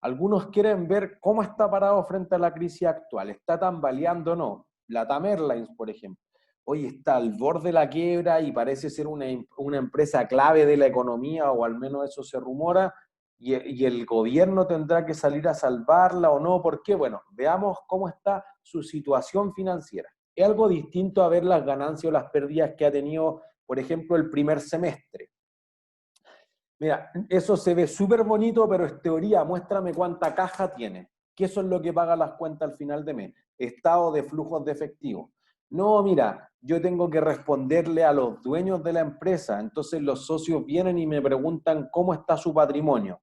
Algunos quieren ver cómo está parado frente a la crisis actual, está tambaleando o no. LATAM Airlines, por ejemplo. Hoy está al borde de la quiebra y parece ser una empresa clave de la economía, o al menos eso se rumora, y el gobierno tendrá que salir a salvarla o no. ¿Por qué? Bueno, veamos cómo está su situación financiera. Es algo distinto a ver las ganancias o las pérdidas que ha tenido, por ejemplo, el primer semestre. Mira, eso se ve súper bonito, pero es teoría. Muéstrame cuánta caja tiene. Que eso es lo que paga las cuentas al final de mes. Estado de flujos de efectivo. No, mira, yo tengo que responderle a los dueños de la empresa. Entonces los socios vienen y me preguntan cómo está su patrimonio.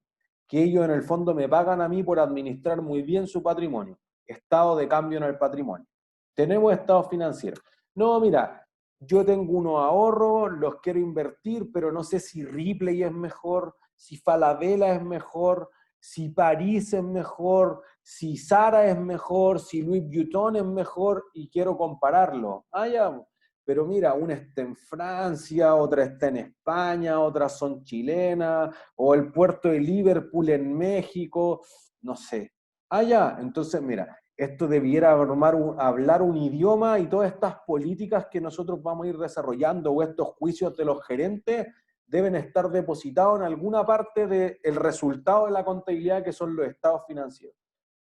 Que ellos en el fondo me pagan a mí por administrar muy bien su patrimonio. Estado de cambio en el patrimonio. Tenemos estados financieros. No, mira, yo tengo unos ahorros, los quiero invertir, pero no sé si Ripley es mejor, si Falabella es mejor, si París es mejor, si Zara es mejor, si Louis Vuitton es mejor, y quiero compararlo. Ah, ya, pero mira, una está en Francia, otra está en España, otras son chilenas, o el puerto de Liverpool en México, no sé. Ah, ya, entonces mira, esto debiera hablar un idioma, y todas estas políticas que nosotros vamos a ir desarrollando o estos juicios de los gerentes deben estar depositados en alguna parte del resultado de la contabilidad, que son los estados financieros.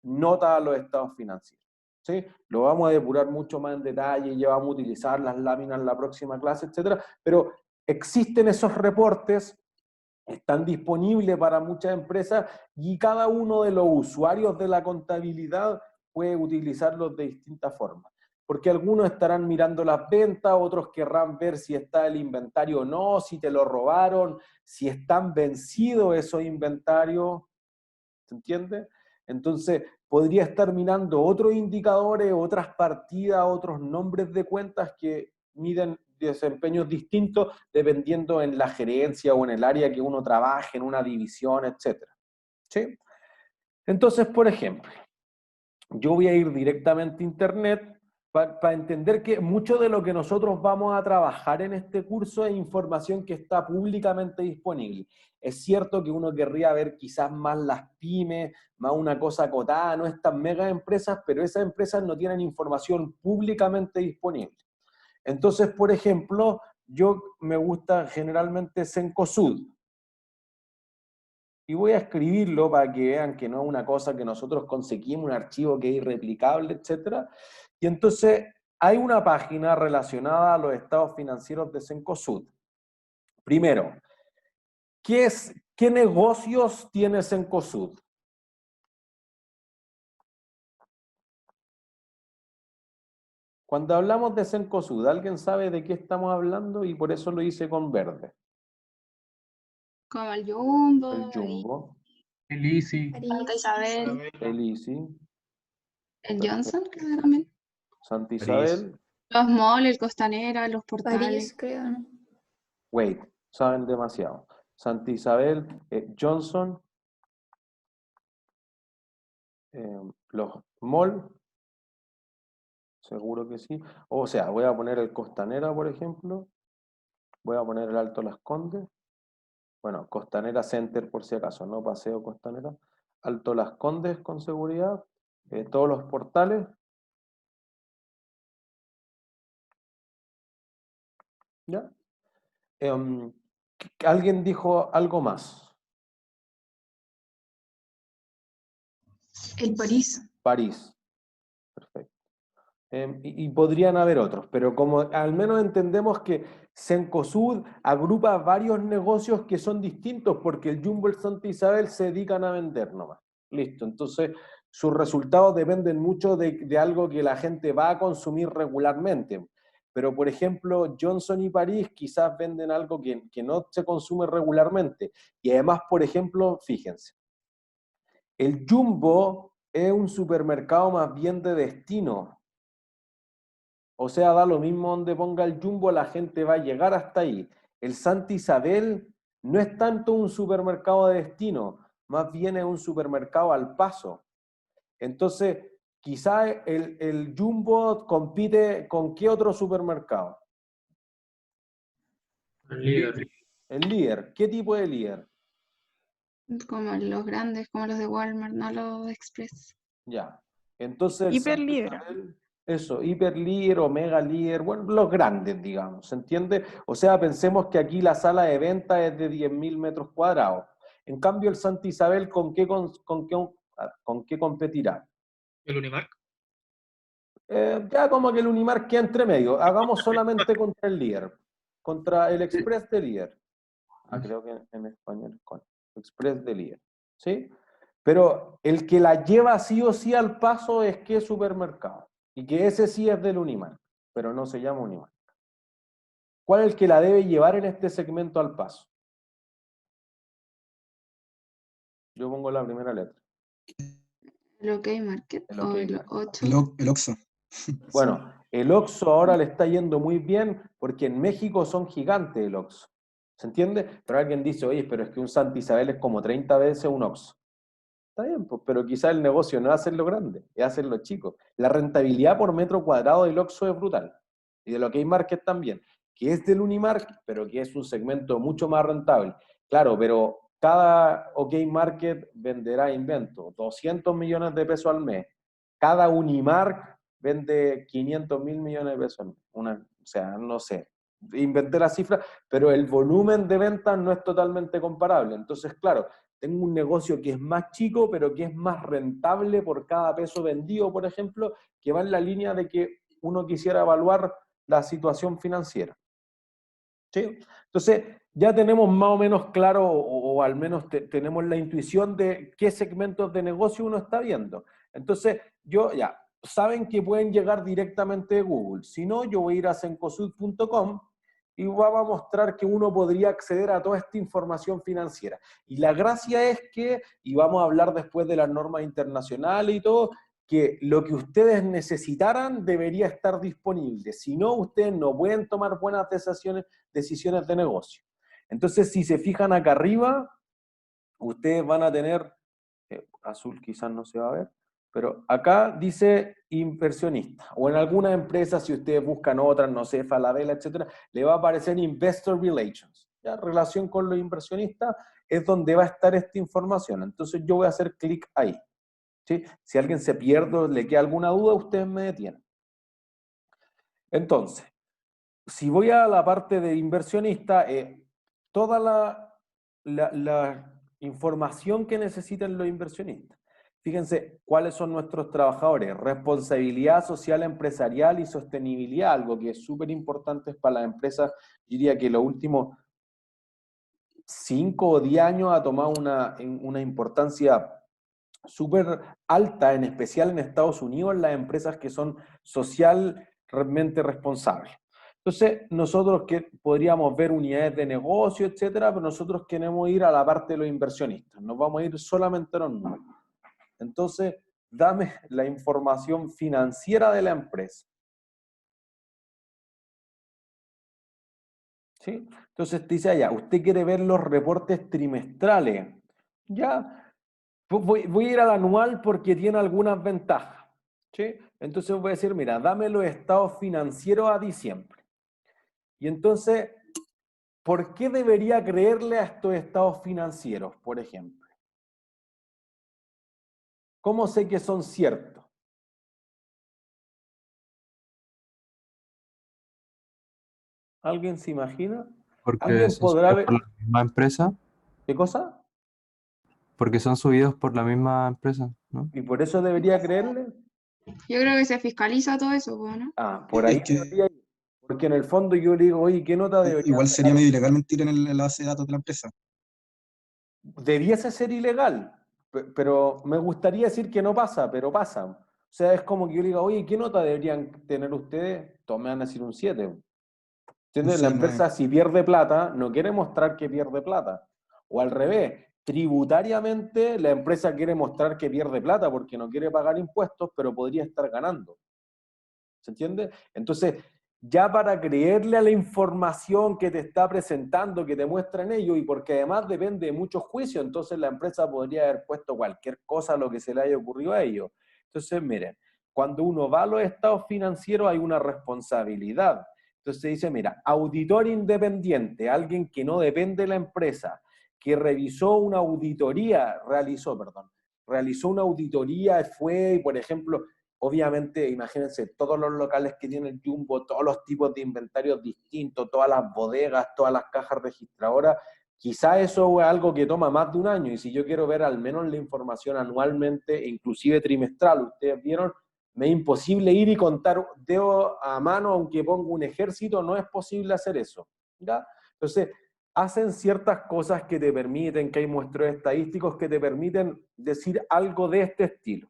Nota a los estados financieros. ¿Sí? Lo vamos a depurar mucho más en detalle, ya vamos a utilizar las láminas en la próxima clase, etcétera, pero existen esos reportes, están disponibles para muchas empresas, y cada uno de los usuarios de la contabilidad puede utilizarlos de distintas formas. Porque algunos estarán mirando las ventas, otros querrán ver si está el inventario o no, si te lo robaron, si están vencidos esos inventarios. ¿Se entiende? Entonces, podría estar mirando otros indicadores, otras partidas, otros nombres de cuentas que miden desempeños distintos dependiendo en la gerencia o en el área que uno trabaje, en una división, etc. ¿Sí? Entonces, por ejemplo, yo voy a ir directamente a internet para entender que mucho de lo que nosotros vamos a trabajar en este curso es información que está públicamente disponible. Es cierto que uno querría ver quizás más las pymes, más una cosa acotada, no estas mega empresas, pero esas empresas no tienen información públicamente disponible. Entonces, por ejemplo, yo me gusta generalmente Cencosud. Y voy a escribirlo para que vean que no es una cosa que nosotros conseguimos, un archivo que es irreplicable, etc. Y entonces hay una página relacionada a los estados financieros de Cencosud. Primero, ¿qué negocios tiene Cencosud? Cuando hablamos de Cencosud, ¿alguien sabe de qué estamos hablando? Y por eso lo hice con verde. Como el Jumbo, El Jumbo, El Easy. Santa Isabel, Isabela, el Easy, el Johnson, creo que también. Santa París. Isabel. Los malls, el Costanera, los portales. París, creo, ¿no? Wait, saben demasiado. Santa Isabel, Johnson, los mall, seguro que sí. O sea, voy a poner el Costanera, por ejemplo. Voy a poner el Alto Las Condes. Bueno, Costanera Center por si acaso, no Paseo Costanera. Alto Las Condes con seguridad. Todos los portales. ¿Ya? ¿Alguien dijo algo más? El París. París. Perfecto. Y podrían haber otros, pero como al menos entendemos que Cencosud agrupa varios negocios que son distintos, porque el Jumbo y el Santa Isabel se dedican a vender nomás. Listo, entonces sus resultados dependen mucho de algo que la gente va a consumir regularmente. Pero, por ejemplo, Johnson y París quizás venden algo que no se consume regularmente. Y además, por ejemplo, fíjense, el Jumbo es un supermercado más bien de destino. O sea, da lo mismo donde ponga el Jumbo, la gente va a llegar hasta ahí. El Santa Isabel no es tanto un supermercado de destino, más bien es un supermercado al paso. Entonces, quizá el Jumbo compite con ¿qué otro supermercado? El líder. El líder. ¿Qué tipo de líder? Como los grandes, como los de Walmart, no los Express. Ya. Entonces, el Hiper Santa líder. Isabel, eso, hiper líder o mega líder, bueno, los grandes, digamos, ¿se entiende? O sea, pensemos que aquí la sala de venta es de 10.000 metros cuadrados. En cambio, el Santa Isabel, ¿con qué competirá? ¿El Unimark? Ya como que el Unimark queda entre medio. Hagamos solamente contra el líder, contra el Express de líder. Creo que en español es con Express de líder. ¿Sí? Pero el que la lleva sí o sí al paso es que es supermercado. Y que ese sí es del Unimark, pero no se llama Unimark. ¿Cuál es el que la debe llevar en este segmento al paso? Yo pongo la primera letra. El OK Market El o OK el Market. 8. El Oxxo. Bueno, el Oxxo ahora le está yendo muy bien porque en México son gigantes el Oxxo. ¿Se entiende? Pero alguien dice, oye, pero es que un Santa Isabel es como 30 veces un Oxxo. Está bien, pues, pero quizás el negocio no es hacerlo grande, es hacerlo chico. La rentabilidad por metro cuadrado del Oxxo es brutal. Y de lo que hay Market también, que es del Unimark, pero que es un segmento mucho más rentable. Claro, pero cada OK Market venderá invento, 200 millones de pesos al mes. Cada Unimark vende 500.000 millones de pesos al mes. O sea, no sé, inventé la cifra, pero el volumen de ventas no es totalmente comparable. Entonces, claro, tengo un negocio que es más chico, pero que es más rentable por cada peso vendido, por ejemplo, que va en la línea de que uno quisiera evaluar la situación financiera. ¿Sí? Entonces, ya tenemos más o menos claro, o al menos tenemos la intuición de qué segmentos de negocio uno está viendo. Entonces, ya, saben que pueden llegar directamente de Google. Si no, yo voy a ir a cencosud.com y va a mostrar que uno podría acceder a toda esta información financiera. Y la gracia es que, y vamos a hablar después de las normas internacionales y todo, que lo que ustedes necesitaran debería estar disponible. Si no, ustedes no pueden tomar buenas decisiones de negocio. Entonces, si se fijan acá arriba, ustedes van a tener, azul quizás no se va a ver, pero acá dice inversionista, o en algunas empresas, si ustedes buscan otras, no sé, Falabella, etcétera, le va a aparecer Investor Relations. ¿Ya? Relación con los inversionistas es donde va a estar esta información. Entonces yo voy a hacer clic ahí. ¿Sí? Si alguien se pierde o le queda alguna duda, ustedes me detienen. Entonces, si voy a la parte de inversionista, toda la información que necesitan los inversionistas. Fíjense cuáles son nuestros trabajadores. Responsabilidad social empresarial y sostenibilidad, algo que es súper importante para las empresas. Yo diría que los últimos 5 o 10 años ha tomado una importancia súper alta, en especial en Estados Unidos, las empresas que son socialmente responsables. Entonces, nosotros que podríamos ver unidades de negocio, etcétera, pero nosotros queremos ir a la parte de los inversionistas, nos vamos a ir solamente a los números. Entonces, dame la información financiera de la empresa. ¿Sí? Entonces, te dice allá, usted quiere ver los reportes trimestrales. Ya, voy a ir al anual porque tiene algunas ventajas. ¿Sí? Entonces voy a decir, mira, dame los estados financieros a diciembre. Y entonces, ¿por qué debería creerle a estos estados financieros, por ejemplo? ¿Cómo sé que son ciertos? ¿Alguien se imagina? Porque Alguien son podrá subidos por ver... la misma empresa, ¿Qué cosa? porque son subidos por la misma empresa, ¿no? Y por eso debería creerle. Yo creo que se fiscaliza todo eso, pues, ¿no? Ah, por ahí Es que debería ir. Porque en el fondo yo le digo, oye, ¿qué nota deberían igual sería sacar? medio ilegal mentir en la base de datos de la empresa. Debiese ser ilegal, pero me gustaría decir que no pasa, pero pasa. O sea, es como que yo le diga, oye, ¿qué nota deberían tener ustedes? Todos me van a decir un 7. ¿Entiendes? La Sí, no es. empresa, si pierde plata, no quiere mostrar que pierde plata. O al revés, tributariamente la empresa quiere mostrar que pierde plata porque no quiere pagar impuestos, pero podría estar ganando. ¿Se entiende? Entonces, ya para creerle a la información que te está presentando, que te muestran ellos, y porque además depende de muchos juicios, entonces la empresa podría haber puesto cualquier cosa a lo que se le haya ocurrido a ellos. Entonces, miren, cuando uno va a los estados financieros hay una responsabilidad. Entonces se dice, mira, auditor independiente, alguien que no depende de la empresa, que realizó una auditoría, fue, y por ejemplo, obviamente, imagínense, todos los locales que tiene el Jumbo, todos los tipos de inventarios distintos, todas las bodegas, todas las cajas registradoras, quizá eso es algo que toma más de un año, y si yo quiero ver al menos la información anualmente, inclusive trimestral, ustedes vieron, me es imposible ir y contar dedo a mano, aunque ponga un ejército, no es posible hacer eso, ¿ya? Entonces, hacen ciertas cosas que te permiten, que hay muestros estadísticos que te permiten decir algo de este estilo.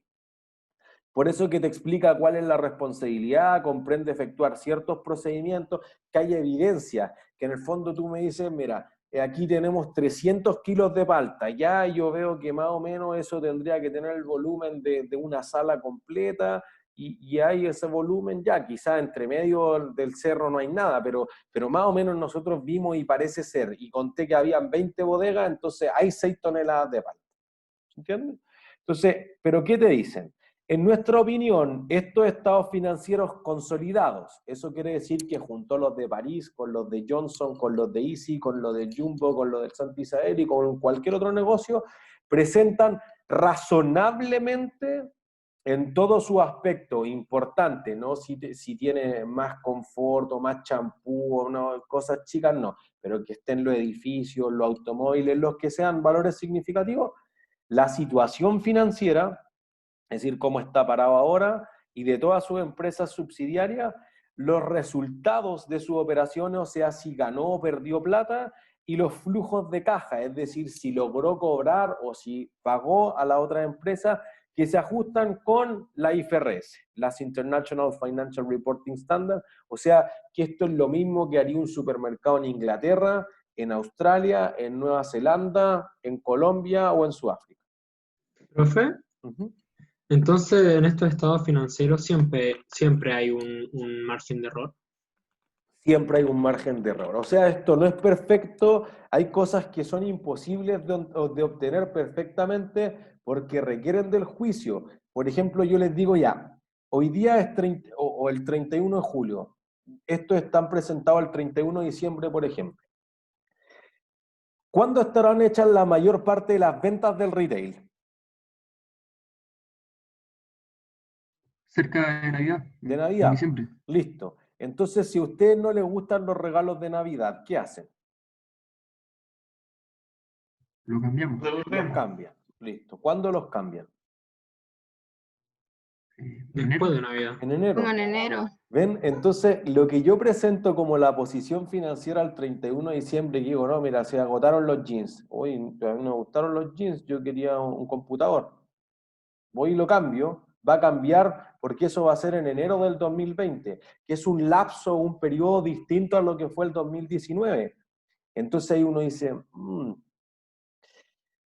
Por eso que te explica cuál es la responsabilidad, comprende efectuar ciertos procedimientos, que hay evidencia, que en el fondo tú me dices, mira, aquí tenemos 300 kilos de palta, ya yo veo que más o menos eso tendría que tener el volumen de una sala completa, y hay ese volumen ya, quizá entre medio del cerro no hay nada, pero más o menos nosotros vimos y parece ser, y conté que habían 20 bodegas, entonces hay 6 toneladas de palta. ¿Entiendes? Entonces, ¿pero qué te dicen? En nuestra opinión, estos estados financieros consolidados, eso quiere decir que junto a los de París, con los de Johnson, con los de Easy, con los de Jumbo, con los de Santa Isabel y con cualquier otro negocio, presentan razonablemente en todo su aspecto importante, ¿no? Si tiene más confort o más champú o no, cosas chicas, no, pero que estén los edificios, los automóviles, los que sean valores significativos, la situación financiera, es decir, cómo está parado ahora, y de todas sus empresas subsidiarias, los resultados de sus operaciones, o sea, si ganó o perdió plata, y los flujos de caja, es decir, si logró cobrar o si pagó a la otra empresa, que se ajustan con la IFRS, las International Financial Reporting Standards, o sea, que esto es lo mismo que haría un supermercado en Inglaterra, en Australia, en Nueva Zelanda, en Colombia o en Sudáfrica. Profe, entonces en estos estados financieros siempre hay un margen de error. Siempre hay un margen de error. O sea, esto no es perfecto, hay cosas que son imposibles de obtener perfectamente porque requieren del juicio. Por ejemplo, yo les digo ya, hoy día es o el 31 de julio, estos están presentados el 31 de diciembre, por ejemplo. ¿Cuándo estarán hechas la mayor parte de las ventas del retail? Cerca de Navidad, De en Navidad. diciembre. Listo. Entonces, si a ustedes no les gustan los regalos de Navidad, ¿qué hacen? Lo cambiamos. Los cambian. Listo. ¿Cuándo los cambian? Después de Navidad. En enero. Como en enero. ¿Ven? Entonces, lo que yo presento como la posición financiera al 31 de diciembre, que digo, no, mira, se agotaron los jeans. Oye, a mí no me gustaron los jeans, yo quería un computador. Voy y lo cambio, va a cambiar porque eso va a ser en enero del 2020, que es un lapso, un periodo distinto a lo que fue el 2019. Entonces ahí uno dice,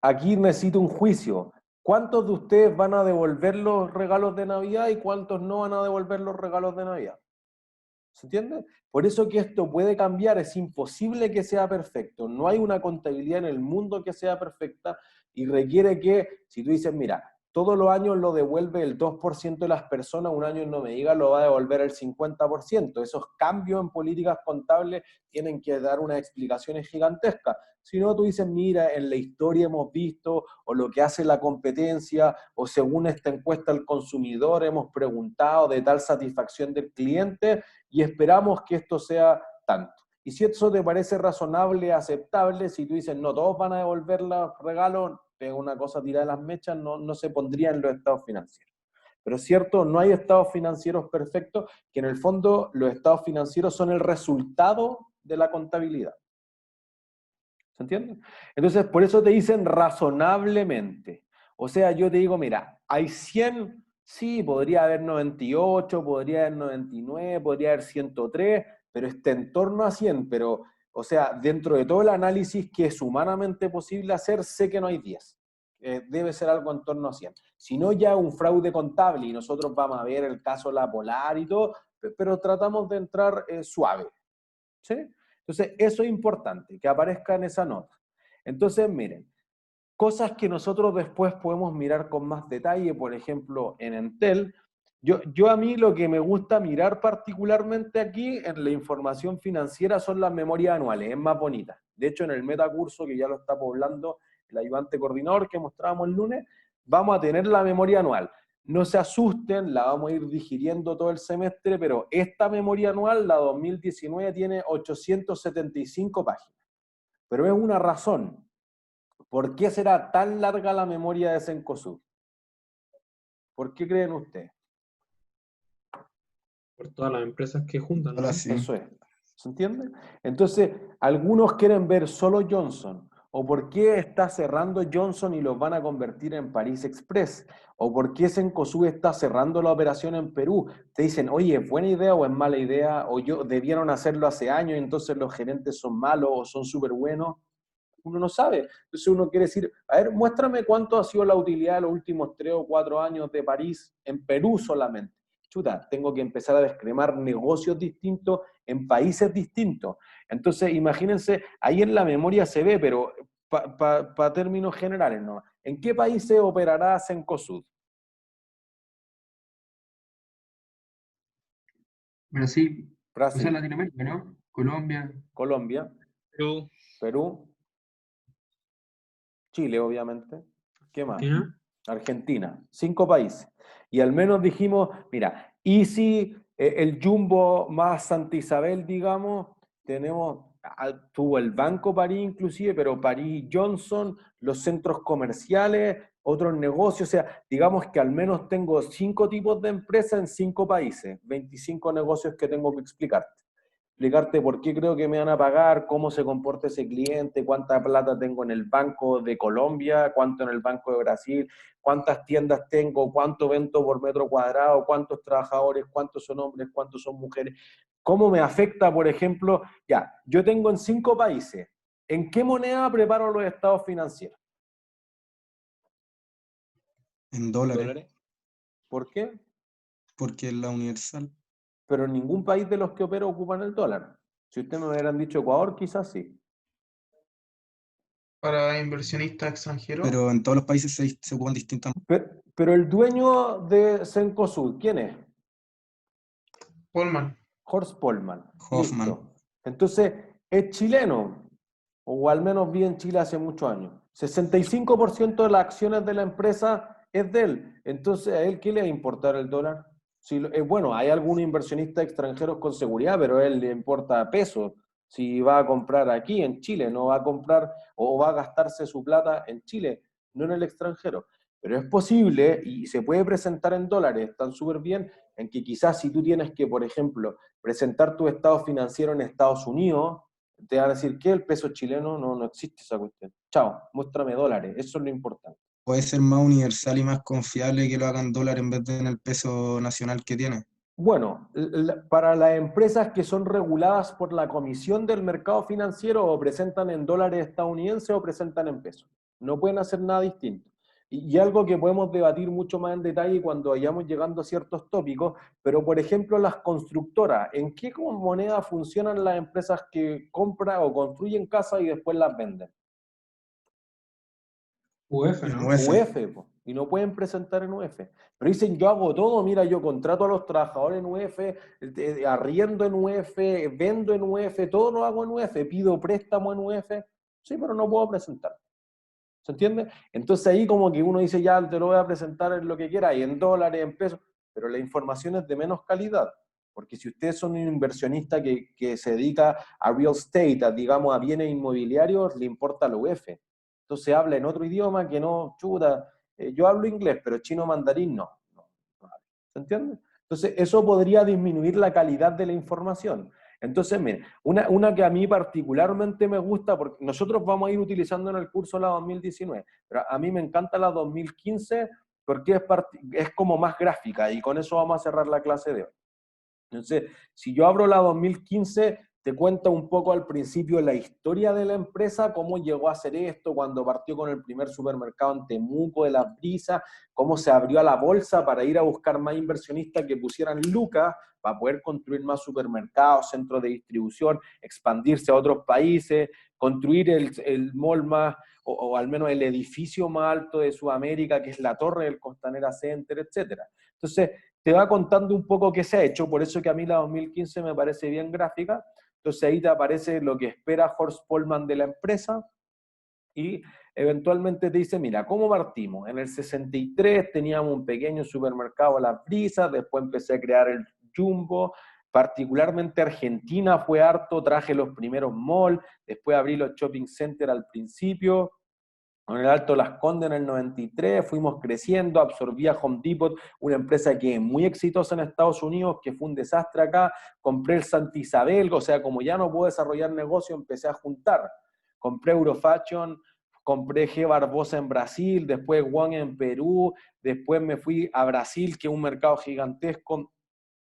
aquí necesito un juicio. ¿Cuántos de ustedes van a devolver los regalos de Navidad y cuántos no van a devolver los regalos de Navidad? ¿Se entiende? Por eso que esto puede cambiar, es imposible que sea perfecto. No hay una contabilidad en el mundo que sea perfecta y requiere que, si tú dices, mira, todos los años lo devuelve el 2% de las personas, un año no me diga lo va a devolver el 50%. Esos cambios en políticas contables tienen que dar unas explicaciones gigantescas. Si no, tú dices, mira, en la historia hemos visto, o lo que hace la competencia, o según esta encuesta al consumidor hemos preguntado de tal satisfacción del cliente y esperamos que esto sea tanto. Y si eso te parece razonable, aceptable, si tú dices, no, todos van a devolver los regalos, es una cosa tirada de las mechas, no se pondría en los estados financieros. Pero es cierto, no hay estados financieros perfectos, que en el fondo los estados financieros son el resultado de la contabilidad. ¿Se entiende? Entonces, por eso te dicen razonablemente. O sea, yo te digo, mira, hay 100, sí, podría haber 98, podría haber 99, podría haber 103, pero está en torno a 100. Pero, o sea, dentro de todo el análisis que es humanamente posible hacer, sé que no hay 10. Debe ser algo en torno a 100. Si no, ya un fraude contable, y nosotros vamos a ver el caso La Polar y todo, pero tratamos de entrar suave. ¿Sí? Entonces, eso es importante, que aparezca en esa nota. Entonces, miren, cosas que nosotros después podemos mirar con más detalle, por ejemplo, en Entel. Yo a mí lo que me gusta mirar particularmente aquí en la información financiera son las memorias anuales, es más bonita. De hecho, en el metacurso, que ya lo está poblando el ayudante coordinador que mostrábamos el lunes, vamos a tener la memoria anual. No se asusten, la vamos a ir digiriendo todo el semestre, pero esta memoria anual, la 2019, tiene 875 páginas. Pero es una razón. ¿Por qué será tan larga la memoria de Cencosud? ¿Por qué creen ustedes? Por todas las empresas que juntan, ¿no? Ahora sí. Eso es. ¿Se entiende? Entonces, algunos quieren ver solo Johnson. ¿O por qué está cerrando Johnson y los van a convertir en París Express? ¿O por qué Cencosud está cerrando la operación en Perú? Te dicen, oye, ¿es buena idea o es mala idea? ¿O debieron hacerlo hace años y entonces los gerentes son malos o son súper buenos? Uno no sabe. Entonces uno quiere decir, a ver, muéstrame cuánto ha sido la utilidad de los últimos 3 o 4 años de París en Perú solamente. Chuta, tengo que empezar a descremar negocios distintos en países distintos. Entonces, imagínense, ahí en la memoria se ve, pero para términos generales, ¿no? ¿En qué países operará Cencosud? Brasil, o sea, Brasil, Latinoamérica, ¿no? Colombia, Colombia, Perú, Perú, Chile, obviamente. ¿Qué más? Argentina. Argentina, 5 países. Y al menos dijimos, mira, Easy, el Jumbo más Santa Isabel, digamos, tenemos, tuvo el Banco París inclusive, pero París Johnson, los centros comerciales, otros negocios, o sea, digamos que al menos tengo 5 tipos de empresas en 5 países, 25 negocios que tengo que explicarte por qué creo que me van a pagar, cómo se comporta ese cliente, cuánta plata tengo en el Banco de Colombia, cuánto en el Banco de Brasil, cuántas tiendas tengo, cuánto vendo por metro cuadrado, cuántos trabajadores, cuántos son hombres, cuántos son mujeres. ¿Cómo me afecta, por ejemplo? Ya, yo tengo en 5 países. ¿En qué moneda preparo los estados financieros? En dólares, dólares. ¿Por qué? porque es la universal. Pero en ningún país de los que opero ocupan el dólar. Si ustedes me hubieran dicho Ecuador, quizás sí. Para inversionistas extranjeros, Pero en todos los países se ocupan distintas. Pero el dueño de Cencosud, ¿quién es? Polman, Horst Polman. Hoffman. Listo. Entonces, es chileno, o al menos vi en Chile hace muchos años. 65% de las acciones de la empresa es de él. Entonces, ¿a él qué le va a importar el dólar? Si, bueno, hay algunos inversionistas extranjeros con seguridad, pero a él le importa peso. Si va a comprar aquí en Chile, no va a comprar o va a gastarse su plata en Chile, no en el extranjero. Pero es posible y se puede presentar en dólares, están súper bien, en que quizás si tú tienes que, por ejemplo, presentar tu estado financiero en Estados Unidos, te van a decir que el peso chileno no existe esa cuestión. Chao, muéstrame dólares, eso es lo importante. Puede ser más universal y más confiable que lo hagan dólar en vez de en el peso nacional que tiene. Bueno, para las empresas que son reguladas por la Comisión del Mercado Financiero, o presentan en dólares estadounidenses o presentan en pesos. No pueden hacer nada distinto. Y algo que podemos debatir mucho más en detalle cuando vayamos llegando a ciertos tópicos, pero por ejemplo las constructoras, ¿en qué moneda funcionan las empresas que compran o construyen casas y después las venden? UF, En ¿no? UF. UF, po, y no pueden presentar en UF. Pero dicen, yo hago todo, mira, yo contrato a los trabajadores en UF, arriendo en UF, vendo en UF, todo lo hago en UF, pido préstamo en UF, sí, pero no puedo presentar. ¿Se entiende? Entonces ahí como que uno dice, ya te lo voy a presentar en lo que quiera, y en dólares, en pesos, pero la información es de menos calidad. Porque si ustedes son un inversionista que se dedica a real estate, digamos, a bienes inmobiliarios, le importa la UF. Entonces habla en otro idioma que no, chuta, yo hablo inglés, pero chino mandarín no. ¿Se entiende? Entonces eso podría disminuir la calidad de la información. Entonces, miren, una que a mí particularmente me gusta, porque nosotros vamos a ir utilizando en el curso la 2019, pero a mí me encanta la 2015 porque es como más gráfica, y con eso vamos a cerrar la clase de hoy. Entonces, si yo abro la 2015, te cuenta un poco al principio la historia de la empresa, cómo llegó a hacer esto, cuando partió con el primer supermercado en Temuco de Las Brisas, cómo se abrió a la bolsa para ir a buscar más inversionistas que pusieran lucas para poder construir más supermercados, centros de distribución, expandirse a otros países, construir el mall más, o al menos el edificio más alto de Sudamérica, que es la Torre del Costanera Center, etc. Entonces, te va contando un poco qué se ha hecho, por eso que a mí la 2015 me parece bien gráfica. Entonces ahí te aparece lo que espera Horst Polman de la empresa y eventualmente te dice, mira, ¿cómo partimos? En el 63 teníamos un pequeño supermercado a Las Brisas, después empecé a crear el Jumbo, particularmente Argentina fue harto, traje los primeros malls, después abrí los shopping centers al principio, en el Alto Las Condes en el 93, fuimos creciendo, absorbí a Home Depot, una empresa que es muy exitosa en Estados Unidos, que fue un desastre acá, compré el Santa Isabel, o sea, como ya no puedo desarrollar negocio, empecé a juntar. Compré Eurofashion, compré G. Barbosa en Brasil, después Wong en Perú, después me fui a Brasil, que es un mercado gigantesco,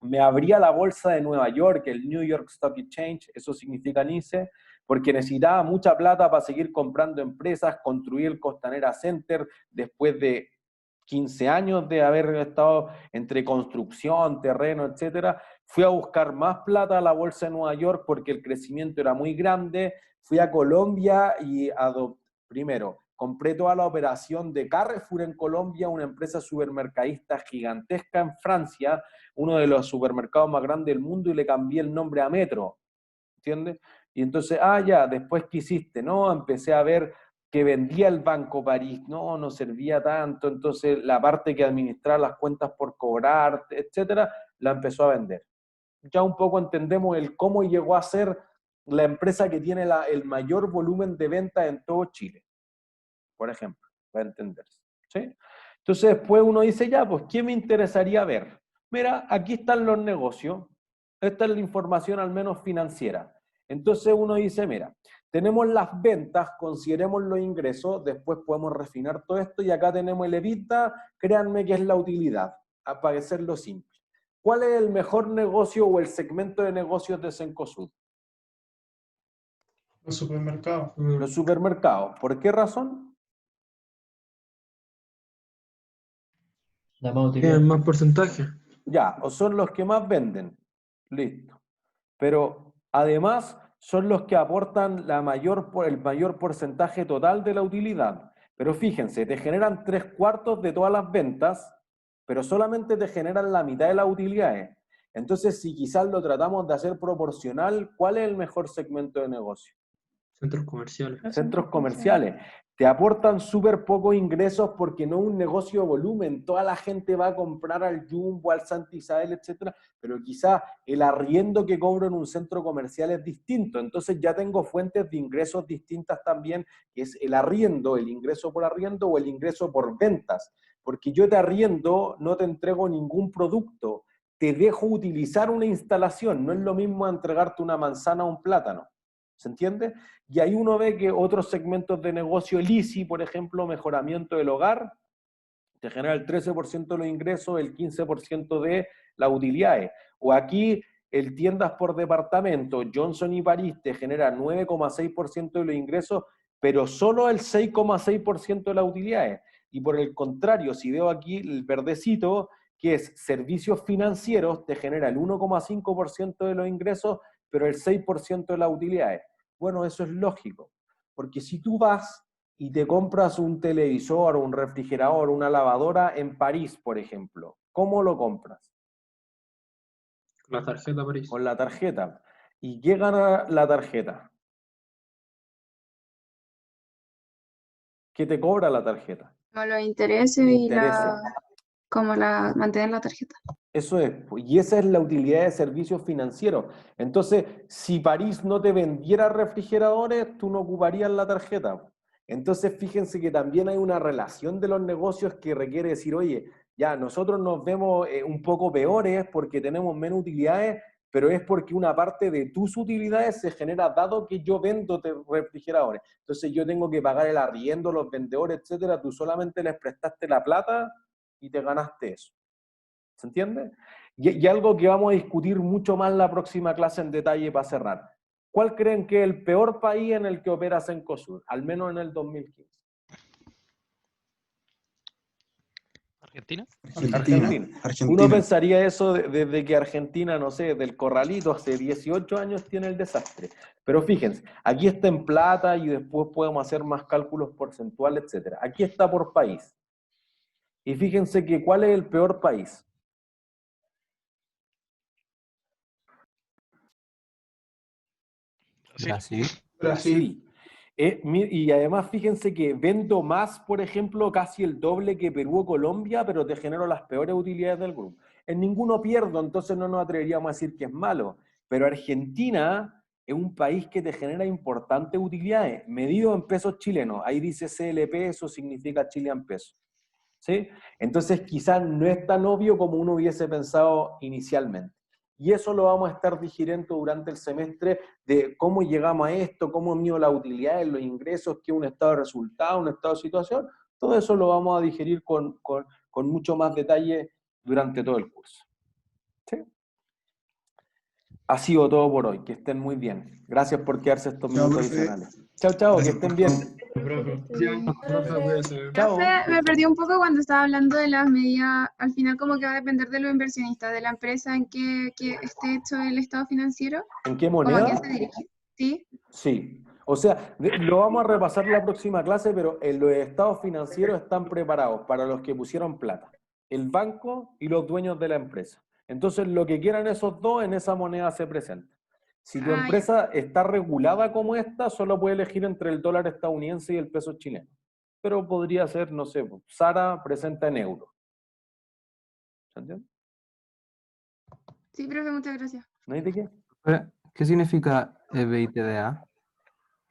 me abría la bolsa de Nueva York, el New York Stock Exchange, eso significa NYSE, porque necesitaba mucha plata para seguir comprando empresas, construir el Costanera Center, después de 15 años de haber estado entre construcción, terreno, etcétera. Fui a buscar más plata a la bolsa de Nueva York porque el crecimiento era muy grande. Fui a Colombia y primero, compré toda la operación de Carrefour en Colombia, una empresa supermercadista gigantesca en Francia, uno de los supermercados más grandes del mundo, y le cambié el nombre a Metro, ¿entiendes? Y entonces, ya, después ¿qué hiciste? No, empecé a ver que vendía el Banco París, no servía tanto, entonces la parte que administraba las cuentas por cobrar, etcétera, la empezó a vender. Ya un poco entendemos el cómo llegó a ser la empresa que tiene el mayor volumen de ventas en todo Chile, por ejemplo, para entenderse, ¿sí? Entonces después uno dice, ya, pues, ¿qué me interesaría ver? Mira, aquí están los negocios, esta es la información al menos financiera. Entonces uno dice, mira, tenemos las ventas, consideremos los ingresos, después podemos refinar todo esto, y acá tenemos el EBITDA, créanme que es la utilidad, para hacerlo simple. ¿Cuál es el mejor negocio o el segmento de negocios de Cencosud? Los supermercados. Los supermercados. ¿Por qué razón? Da más Tienen utilidad. más porcentaje. Ya, o son los que más venden. Listo. Pero además son los que aportan el mayor porcentaje total de la utilidad. Pero fíjense, te generan 3/4 de todas las ventas, pero solamente te generan la mitad de las utilidades. Entonces, si quizás lo tratamos de hacer proporcional, ¿cuál es el mejor segmento de negocio? Centros comerciales. Los Centros comerciales. Te aportan súper pocos ingresos porque no es un negocio de volumen. Toda la gente va a comprar al Jumbo, al Santa Isabel, etcétera, pero quizá el arriendo que cobro en un centro comercial es distinto. Entonces ya tengo fuentes de ingresos distintas también, que es el arriendo, el ingreso por arriendo o el ingreso por ventas. Porque yo te arriendo, no te entrego ningún producto, te dejo utilizar una instalación. No es lo mismo entregarte una manzana o un plátano. ¿Se entiende? Y ahí uno ve que otros segmentos de negocio, el ICI, por ejemplo, mejoramiento del hogar, te genera el 13% de los ingresos, el 15% de las utilidades. O aquí, el tiendas por departamento, Johnson y París, te genera 9,6% de los ingresos, pero solo el 6,6% de las utilidades. Y por el contrario, si veo aquí el verdecito, que es servicios financieros, te genera el 1,5% de los ingresos, pero el 6% de las utilidades. Bueno, eso es lógico, porque si tú vas y te compras un televisor, un refrigerador, una lavadora en París, por ejemplo, ¿cómo lo compras? Con la tarjeta París. Con la tarjeta. ¿Y qué gana la tarjeta? ¿Qué te cobra la tarjeta? Como los intereses y Intereses. como mantener la tarjeta. Eso es, y esa es la utilidad de servicios financieros. Entonces, si París no te vendiera refrigeradores, tú no ocuparías la tarjeta. Entonces, fíjense que también hay una relación de los negocios que requiere decir, oye, ya, nosotros nos vemos un poco peores porque tenemos menos utilidades, pero es porque una parte de tus utilidades se genera dado que yo vendo refrigeradores. Entonces, yo tengo que pagar el arriendo, los vendedores, etcétera. Tú solamente les prestaste la plata y te ganaste eso. ¿Se entiende? Y algo que vamos a discutir mucho más la próxima clase en detalle para cerrar. ¿Cuál creen que es el peor país en el que opera Cencosud? Al menos en el 2015. ¿Argentina? Argentina. Uno pensaría eso desde que Argentina, no sé, del Corralito, hace 18 años tiene el desastre. Pero fíjense, aquí está en plata y después podemos hacer más cálculos porcentuales, etc. Aquí está por país. Y fíjense que ¿cuál es el peor país? Brasil. Brasil. Y además fíjense que vendo más, por ejemplo, casi el doble que Perú o Colombia, pero te genero las peores utilidades del grupo. En ninguno pierdo, entonces no nos atreveríamos a decir que es malo. Pero Argentina es un país que te genera importantes utilidades, medido en pesos chilenos. Ahí dice CLP, eso significa Chilean peso. ¿Sí? Entonces quizás no es tan obvio como uno hubiese pensado inicialmente. Y eso lo vamos a estar digiriendo durante el semestre de cómo llegamos a esto, cómo mido la utilidad, los ingresos, qué es un estado de resultado, un estado de situación. Todo eso lo vamos a digerir con mucho más detalle durante todo el curso. ¿Sí? Ha sido todo por hoy. Que estén muy bien. Gracias por quedarse estos minutos adicionales. Chao, chao, que estén bien. Profe, me perdí un poco cuando estaba hablando de las medidas. Al final, como que va a depender de los inversionistas, de la empresa en que esté hecho el estado financiero. ¿En qué ¿Cómo a moneda? quién se dirige? ¿Sí? Sí. O sea, lo vamos a repasar en la próxima clase, pero los estados financieros están preparados para los que pusieron plata. El banco y los dueños de la empresa. Entonces, lo que quieran esos dos, en esa moneda se presenta. Si tu empresa está regulada como esta, solo puede elegir entre el dólar estadounidense y el peso chileno. Pero podría ser, no sé, Sara presenta en euros. ¿Se entiende? Sí, profe, muchas gracias. ¿No hay de qué? ¿Qué significa EBITDA?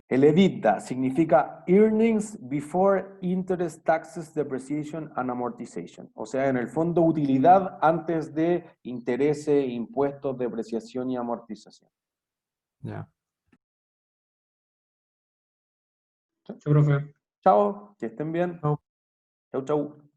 El EBITDA significa Earnings Before Interest, Taxes, Depreciation and Amortization. O sea, en el fondo, utilidad antes de intereses, impuestos, depreciación y amortización. Ya. Chao, profe. Chao, que estén bien. Chao. Chau, chau.